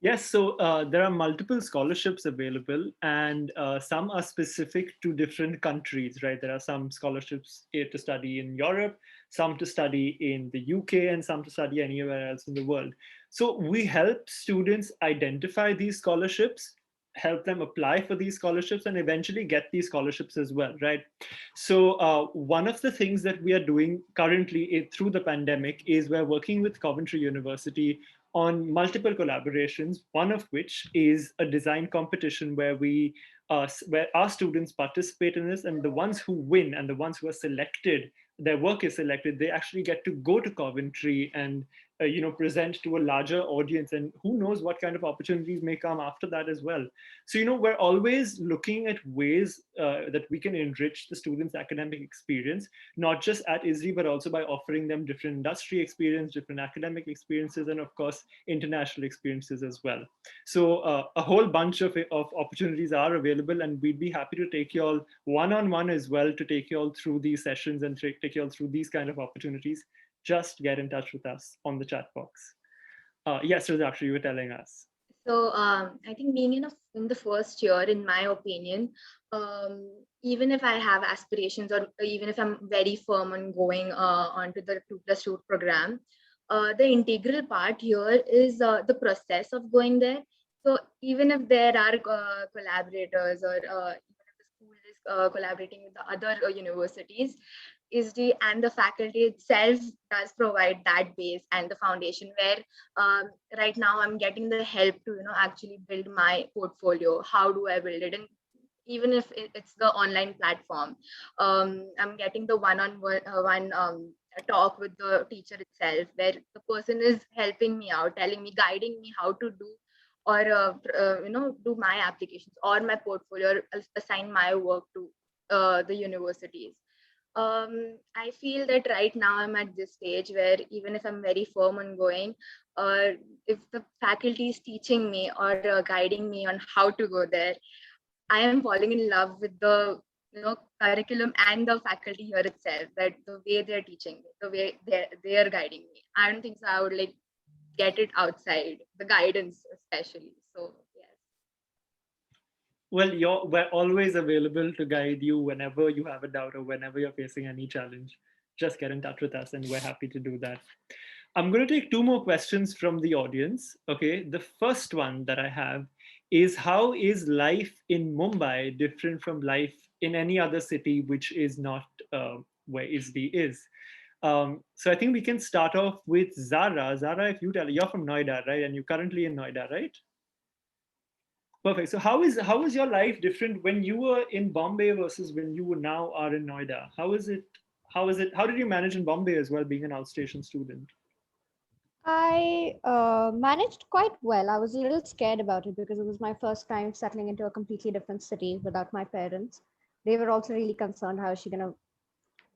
Yes, so there are multiple scholarships available, and some are specific to different countries, right? There are some scholarships to study in Europe, some to study in the UK, and some to study anywhere else in the world. So we help students identify these scholarships, help them apply for these scholarships, and eventually get these scholarships as well, right? So one of the things that we are doing currently through the pandemic is we're working with Coventry University on multiple collaborations, one of which is a design competition where where our students participate in this, and the ones who win and the ones who are selected, their work is selected, they actually get to go to Coventry and present to a larger audience, and who knows what kind of opportunities may come after that as well. So we're always looking at ways that we can enrich the students' academic experience, not just at ISD, but also by offering them different industry experience, different academic experiences, and of course international experiences as well. So a whole bunch of opportunities are available, and we'd be happy to take you all one-on-one as well, to take you all through these sessions and take you all through these kind of opportunities. Just get in touch with us on the chat box. Yes, Rudraksha, you were telling us. So I think being in the first year, in my opinion, even if I have aspirations, or even if I'm very firm on going onto the 2+2 program, the integral part here is the process of going there. So even if there are collaborators, or even if the school is collaborating with the other universities, ISD and the faculty itself does provide that base and the foundation, where right now I'm getting the help to actually build my portfolio. How do I build it? And even if it's the online platform. I'm getting the one-on-one talk with the teacher itself, where the person is helping me out, telling me, guiding me how to do or do my applications or my portfolio, or assign my work to the universities. I feel that right now I'm at this stage where even if I'm very firm on going, if the faculty is teaching me or guiding me on how to go there, I am falling in love with the curriculum and the faculty here itself. That the way they're teaching me, the way they're guiding me. I don't think so. I would like get it outside the guidance, especially. So yes. Well, we're always available to guide you whenever you have a doubt or whenever you're facing any challenge. Just get in touch with us and we're happy to do that. I'm going to take two more questions from the audience. Okay, the first one that I have is, how is life in Mumbai different from life in any other city which is not where ISD is? So I think we can start off with Zara. Zara, if you tell, you're from Noida, right? And you're currently in Noida, right? Perfect. So how is your life different when you were in Bombay versus when you now are in Noida? How is it? How did you manage in Bombay as well, being an outstation student? I managed quite well. I was a little scared about it because it was my first time settling into a completely different city without my parents. They were also really concerned how is she gonna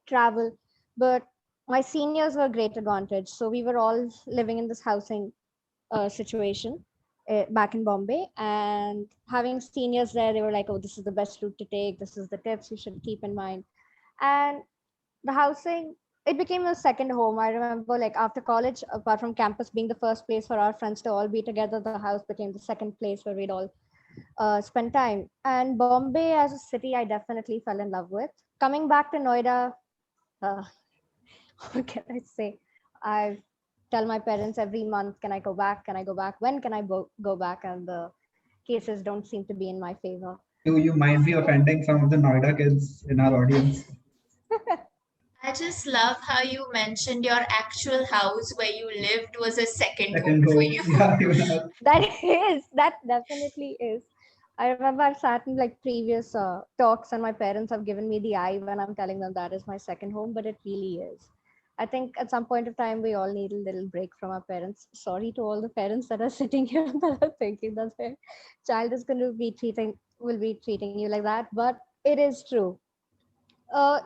travel. But my seniors were a great advantage. So we were all living in this housing situation back in Bombay, and having seniors there, they were like, "Oh, this is the best route to take. This is the tips you should keep in mind." And the housing, it became a second home. I remember, like, after college, apart from campus being the first place for our friends to all be together, the house became the second place where we'd all spend time. And Bombay as a city, I definitely fell in love with. Coming back to Noida, uh, what can I say? I tell my parents every month, can I go back? Can I go back? When can I go back? And the cases don't seem to be in my favor. You might be offending some of the Noida kids in our audience. I just love how you mentioned your actual house where you lived was a second home Second for home. you. Yeah, That definitely is. I remember I've sat in like previous talks and my parents have given me the eye when I'm telling them that is my second home, but it really is. I think at some point of time, we all need a little break from our parents. Sorry to all the parents that are sitting here that are thinking that their child is going to will be treating you like that, but it is true.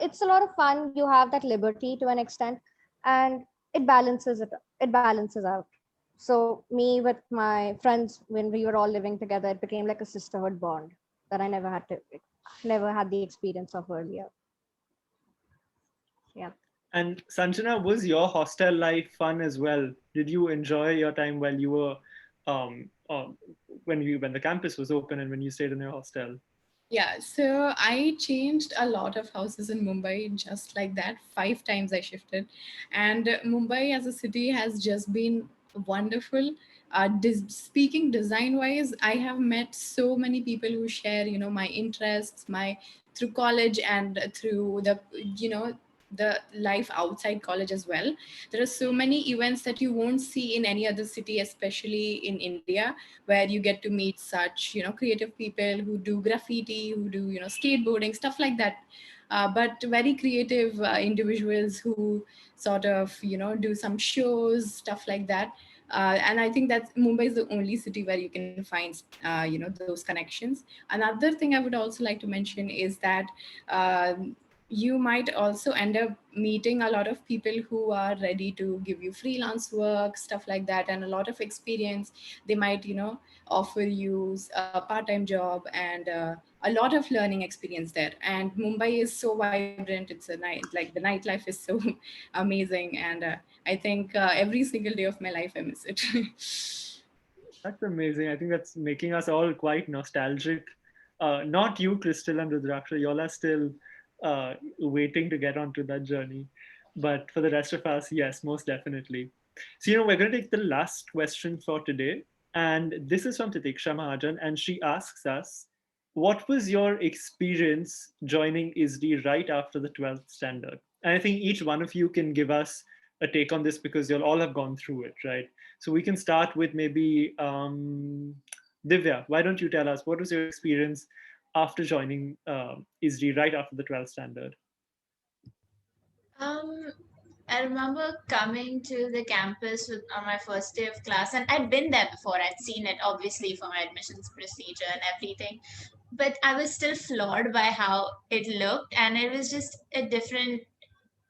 It's a lot of fun. You have that liberty to an extent, and it balances out. So me with my friends, when we were all living together, it became like a sisterhood bond that I never had the experience of earlier. Yeah. And Sanjana, was your hostel life fun as well? Did you enjoy your time while you were when the campus was open and when you stayed in your hostel? Yeah, so I changed a lot of houses in Mumbai just like that. 5 times I shifted. And Mumbai as a city has just been wonderful. Speaking design wise, I have met so many people who share, my interests, my through college and through the life outside college as well. There are so many events that you won't see in any other city, especially in India, where you get to meet such creative people who do graffiti, who do skateboarding, stuff like that. But very creative individuals who sort of do some shows, stuff like that. And I think that Mumbai is the only city where you can find those connections. Another thing I would also like to mention is that you might also end up meeting a lot of people who are ready to give you freelance work, stuff like that, and a lot of experience. They might offer you a part-time job and a lot of learning experience there. And Mumbai is so vibrant. It's a night, like the nightlife is so amazing. And I think every single day of my life I miss it. That's amazing. I think that's making us all quite nostalgic. Not you, Crystal and Rudraksha, y'all are still waiting to get onto that journey. But for the rest of us, yes, most definitely. So, we're going to take the last question for today. And this is from Titiksha Mahajan. And she asks us, what was your experience joining ISD right after the 12th standard? And I think each one of you can give us a take on this because you'll all have gone through it, right? So we can start with maybe Divya. Why don't you tell us what was your experience after joining ISD right after the 12th standard? I remember coming to the campus on my first day of class, and I'd been there before. I'd seen it, obviously, for my admissions procedure and everything. But I was still floored by how it looked, and it was just a different.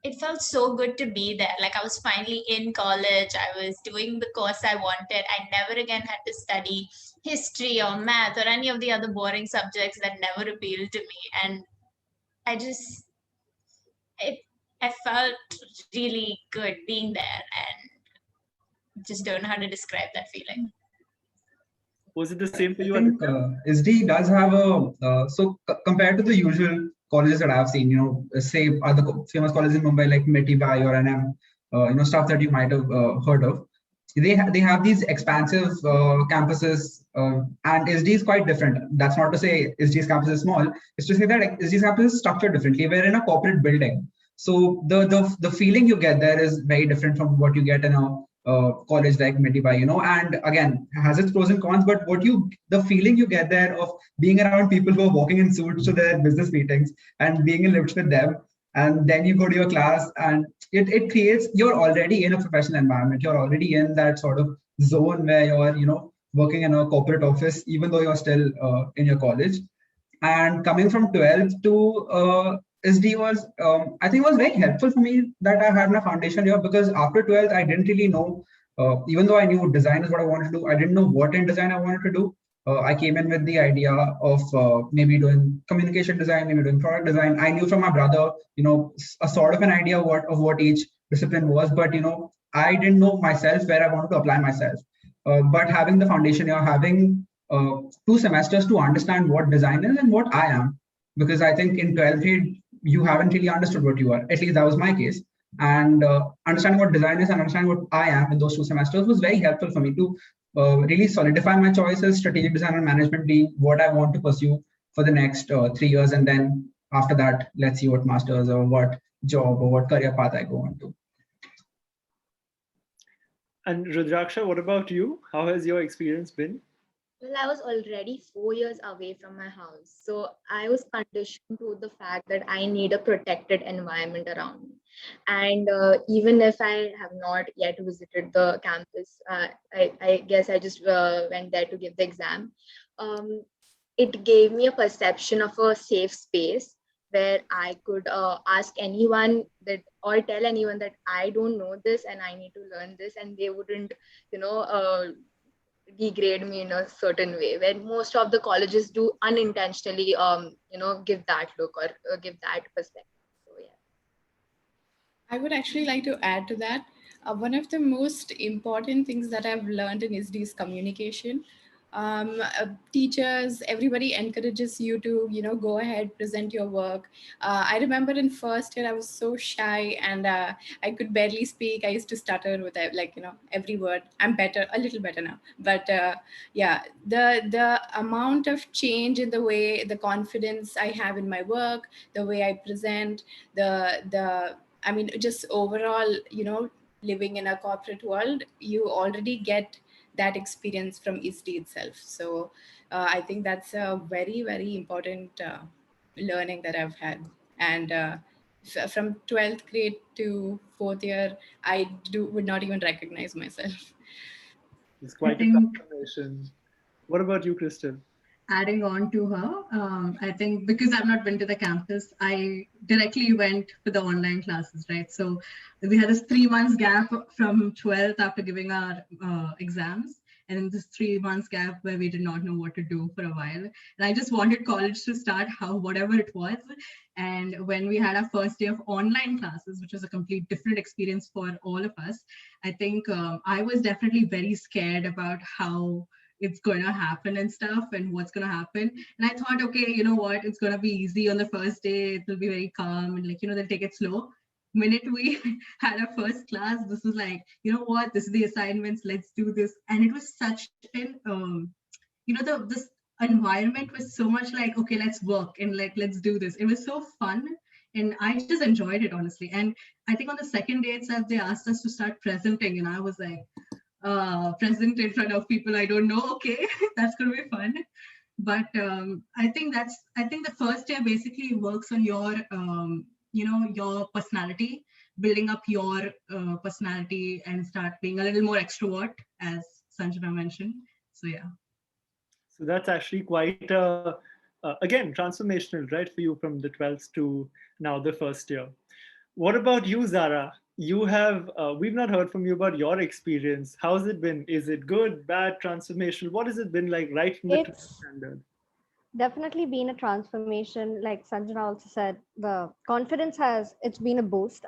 It felt so good to be there. Like I was finally in college. I was doing the course I wanted. I never again had to study history or math or any of the other boring subjects that never appealed to me. And I just it I felt really good being there, and just don't know how to describe that feeling. Was it the same for I you? think SD does have a compared to the usual colleges that I've seen, say other famous colleges in Mumbai like Metibai or NM, stuff that you might have heard of. They have these expansive campuses, and SD is quite different. That's not to say SD's campus is small. It's to say that SD's campus is structured differently. We're in a corporate building, so the feeling you get there is very different from what you get in a college like Metibai, and again has its pros and cons. But the feeling you get there of being around people who are walking in suits to their business meetings and being in lifts with them, and then you go to your class, and it creates, you're already in a professional environment. You're already in that sort of zone where you're working in a corporate office, even though you're still in your college. And coming from 12th to SD was, I think, was very helpful for me that I had my foundation here, because after 12th, I didn't really know, even though I knew design is what I wanted to do, I didn't know what in design I wanted to do. I came in with the idea of maybe doing communication design, maybe doing product design. I knew from my brother, a sort of an idea of what each discipline was, but I didn't know myself where I wanted to apply myself. But having the foundation here, having 2 semesters to understand what design is and what I am, because I think in 12th grade you haven't really understood what you are. At least that was my case. And understanding what design is and understanding what I am in those 2 semesters was very helpful for me to really solidify my choices, strategic design and management being what I want to pursue for the next 3 years. And then after that, let's see what masters or what job or what career path I go on to. And Rudraksha, what about you? How has your experience been? Well, I was already 4 years away from my house. So I was conditioned to the fact that I need a protected environment around me. And even if I have not yet visited the campus, I guess I just went there to give the exam. It gave me a perception of a safe space where I could ask anyone or tell anyone that I don't know this and I need to learn this, and they wouldn't, degrade me in a certain way, where most of the colleges do unintentionally give that look or give that perspective. So yeah, I would actually like to add to that. One of the most important things that I've learned in ISD is communication. Teachers, everybody encourages you to, go ahead, present your work. I remember in first year, I was so shy and I could barely speak. I used to stutter with every word. I'm better, a little better now. But yeah, the amount of change in the way, the confidence I have in my work, the way I present, just overall, living in a corporate world, you already get that experience from ISD itself. So I think that's a very, very important learning that I've had. And from 12th grade to 4th year, I would not even recognize myself. It's quite a transformation. What about you, Crystal? Adding on to her, I think because I've not been to the campus, I directly went for the online classes, right? So we had this 3 months gap from 12th after giving our exams, and then this 3 months gap where we did not know what to do for a while. And I just wanted college to start whatever it was. And when we had our first day of online classes, which was a complete different experience for all of us, I think I was definitely very scared about how it's going to happen and stuff and what's going to happen. And I thought, okay, you know what, it's going to be easy on the first day. It will be very calm and they'll take it slow. Minute we had our first class, this was like, you know what, this is the assignments, let's do this. And it was such an, this environment was so much like, okay, let's work and let's do this. It was so fun. And I just enjoyed it, honestly. And I think on the second day itself, they asked us to start presenting. And I was like, present in front of people I don't know. Okay, that's going to be fun. But I think the first year basically works on your your personality, building up your personality and start being a little more extrovert, as Sanjana mentioned. So yeah. So that's actually quite again transformational, right, for you from the 12th to now the first year. What about you, Zara? You have we've not heard from you about your experience. How's it been? Is it good, bad, transformational? What has it been like right from the 12th It's standard? definitely been a transformation. Like Sanjana also said, the confidence it's been a boost.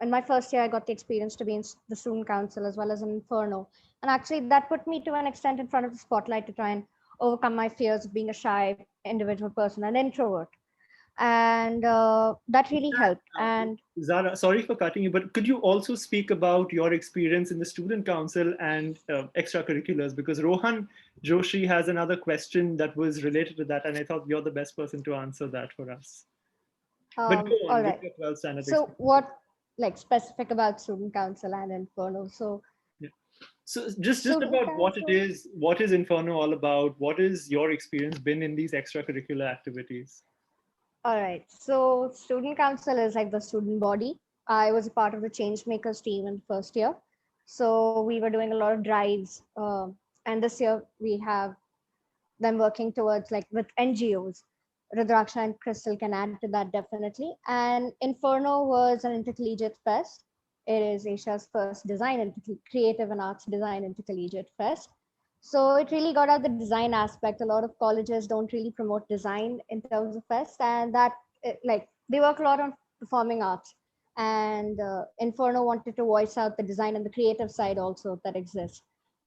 In my first year, I got the experience to be in the student council as well as in Inferno. And actually that put me to an extent in front of the spotlight to try and overcome my fears of being a shy individual person, an introvert. And that really helped. And Zara, sorry for cutting you, but could you also speak about your experience in the student council and extracurriculars? Because Rohan Joshi has another question that was related to that, and I thought you're the best person to answer that for us. But go on all with right. your 12th standard So experience. what, like specific about student council and Inferno? So So just student about what it council. is, what is Inferno all about? What is your experience been in these extracurricular activities? All right. So student council is like the student body. I was a part of the change makers team in first year. So we were doing a lot of drives. And this year we have them working towards like with NGOs. Rudraksha and Crystal can add to that definitely. And Inferno was an intercollegiate fest. It is Asia's first creative and arts design intercollegiate fest. So it really got out the design aspect. A lot of colleges don't really promote design in terms of fest, and like they work a lot on performing arts. And Inferno wanted to voice out the design and the creative side also that exists.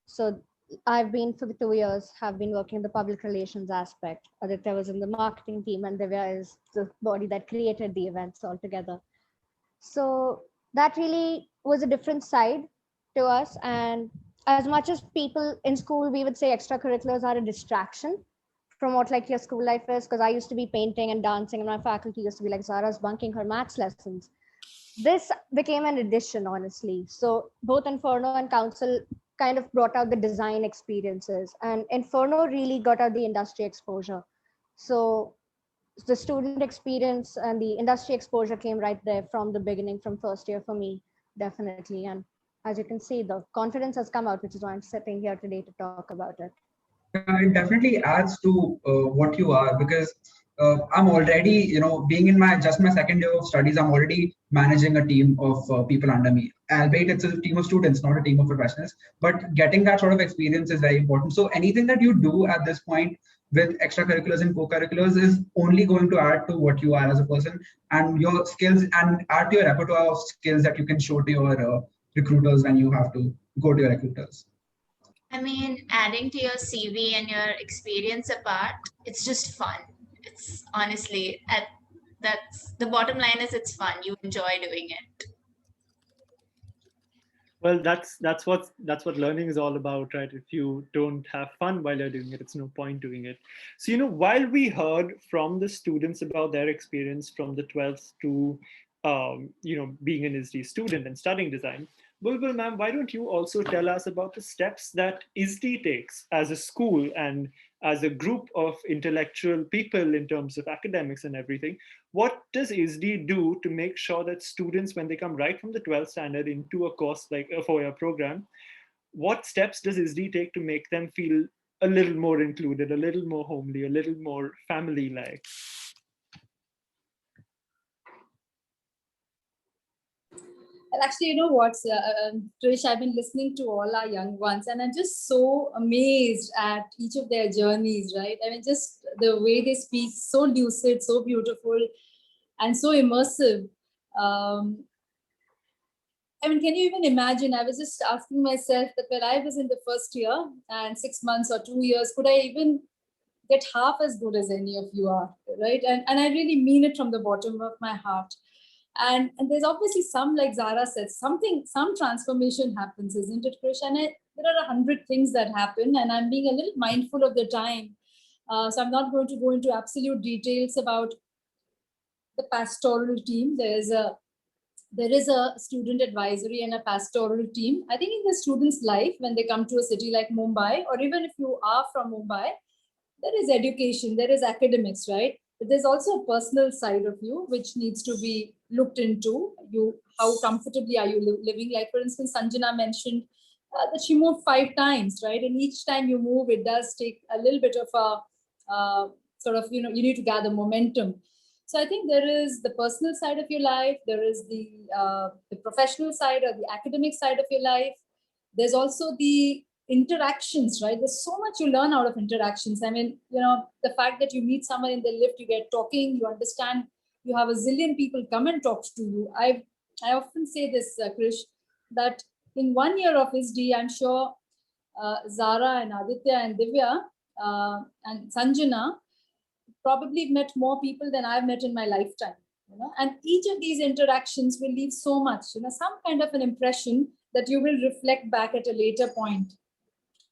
So I've been for the 2 years have been working the public relations aspect. Aditya was in the marketing team, and Divya is the body that created the events altogether. So that really was a different side to us. And as much as people in school, we would say extracurriculars are a distraction from what like your school life is, because I used to be painting and dancing, and my faculty used to be like, Zara's bunking her maths lessons. This became an addition, honestly. So both Inferno and Council kind of brought out the design experiences, and Inferno really got out the industry exposure. So the student experience and the industry exposure came right there from the beginning, from first year for me, definitely. And as you can see, the confidence has come out, which is why I'm sitting here today to talk about it. Yeah, it definitely adds to what you are, because I'm already, being in my second year of studies, I'm already managing a team of people under me. Albeit it's a team of students, not a team of professionals, but getting that sort of experience is very important. So anything that you do at this point with extracurriculars and co-curriculars is only going to add to what you are as a person and your skills, and add to your repertoire of skills that you can show to your recruiters when you have to go to your recruiters. I mean, adding to your CV and your experience apart, it's just fun. It's honestly, that's the bottom line is it's fun. You enjoy doing it. Well, that's what learning is all about, right? If you don't have fun while you're doing it, it's no point doing it. So, while we heard from the students about their experience from the 12th to, being an ISD student and studying design, Bulbul ma'am, why don't you also tell us about the steps that ISD takes as a school and as a group of intellectual people in terms of academics and everything? What does ISD do to make sure that students, when they come right from the 12th standard into a course like a 4-year program, what steps does ISD take to make them feel a little more included, a little more homely, a little more family-like? Well, actually, you know what, Trish, I've been listening to all our young ones, and I'm just so amazed at each of their journeys, right? I mean, just the way they speak, so lucid, so beautiful, and so immersive. I mean, can you even imagine? I was just asking myself that when I was in the first year and 6 months or 2 years, could I even get half as good as any of you are, right? And I really mean it from the bottom of my heart. And there's obviously some, like Zara said, some transformation happens, isn't it, Krish? And there are 100 things that happen, and I'm being a little mindful of the time. So I'm not going to go into absolute details about the pastoral team. There is a student advisory and a pastoral team. I think in the student's life, when they come to a city like Mumbai, or even if you are from Mumbai, there is education, there is academics, right? But there's also a personal side of you which needs to be looked into. How comfortably are you living? Like, for instance, Sanjana mentioned that she moved 5 times, right? And each time you move, it does take a little bit of a sort of, you need to gather momentum. So I think there is the personal side of your life, there is the professional side or the academic side of your life. There's also the interactions, right? There's so much you learn out of interactions. I mean, the fact that you meet someone in the lift, you get talking, you understand, you have a zillion people come and talk to you. I often say this, Krish, that in 1 year of ISD, I'm sure Zara and Aditya and Divya and Sanjana probably met more people than I've met in my lifetime. And each of these interactions will leave so much, some kind of an impression that you will reflect back at a later point.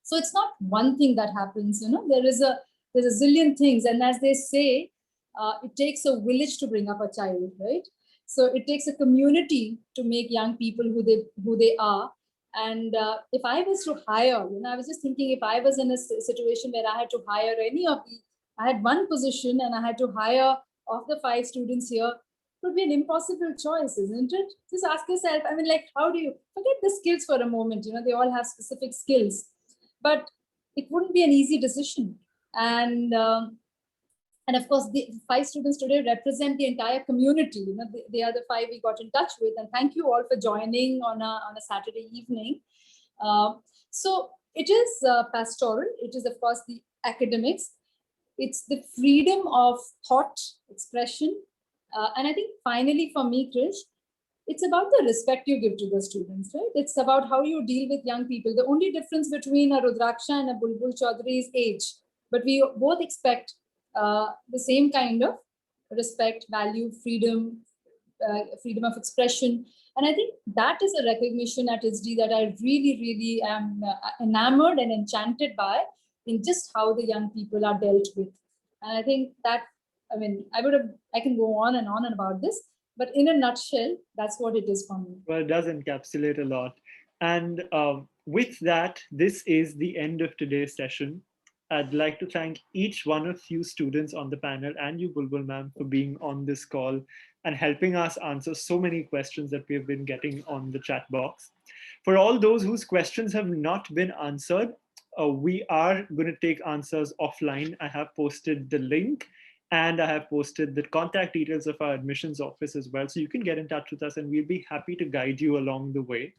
So it's not one thing that happens, there's a zillion things. And as they say, it takes a village to bring up a child, right? So it takes a community to make young people who they are. And if I was to hire, I was just thinking, if I was in a situation where I had to hire I had one position and I had to hire of the 5 students here, it would be an impossible choice, isn't it? Just ask yourself, I mean, like, how do you forget the skills for a moment? They all have specific skills, but it wouldn't be an easy decision. And of course, the 5 students today represent the entire community. They are the 5 we got in touch with. And thank you all for joining on a Saturday evening. So it is pastoral. It is, of course, the academics. It's the freedom of thought, expression. And I think finally for me, Krish, it's about the respect you give to the students, right? It's about how you deal with young people. The only difference between a Rudraksha and a Bulbul Chaudhary is age. But we both expect the same kind of respect, value, freedom, freedom of expression. And I think that is a recognition at ISD that I really, really am enamored and enchanted by, in just how the young people are dealt with. And I think that, I mean, I can go on and about this, but in a nutshell, that's what it is for me. Well, it does encapsulate a lot. And with that, this is the end of today's session. I'd like to thank each one of you students on the panel and you, Bulbul ma'am, for being on this call and helping us answer so many questions that we've been getting on the chat box. For all those whose questions have not been answered, we are going to take answers offline. I have posted the link and I have posted the contact details of our admissions office as well. So you can get in touch with us and we'll be happy to guide you along the way.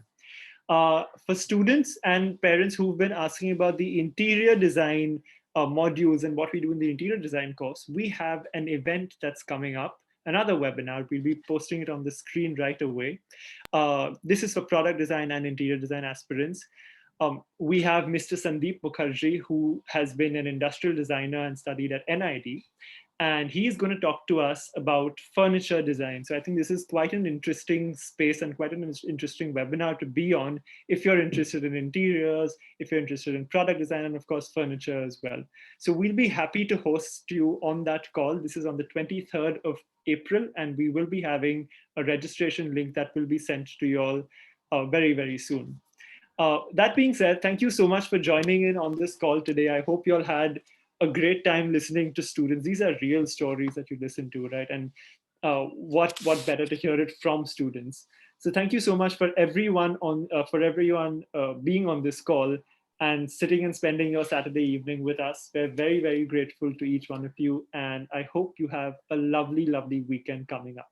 For students and parents who've been asking about the interior design modules and what we do in the interior design course, we have an event that's coming up, another webinar. We'll be posting it on the screen right away. This is for product design and interior design aspirants. We have Mr. Sandeep Mukherjee, who has been an industrial designer and studied at NID. And he's going to talk to us about furniture design. So I think this is quite an interesting space and quite an interesting webinar to be on if you're interested in interiors, if you're interested in product design, and of course, furniture as well. So we'll be happy to host you on that call. This is on the 23rd of April, and we will be having a registration link that will be sent to you all very, very soon. That being said, thank you so much for joining in on this call today. I hope you all had a great time listening to students. These are real stories that you listen to, right? And what better to hear it from students. So thank you so much for everyone being on this call and sitting and spending your Saturday evening with us. We're very, very grateful to each one of you. And I hope you have a lovely, lovely weekend coming up.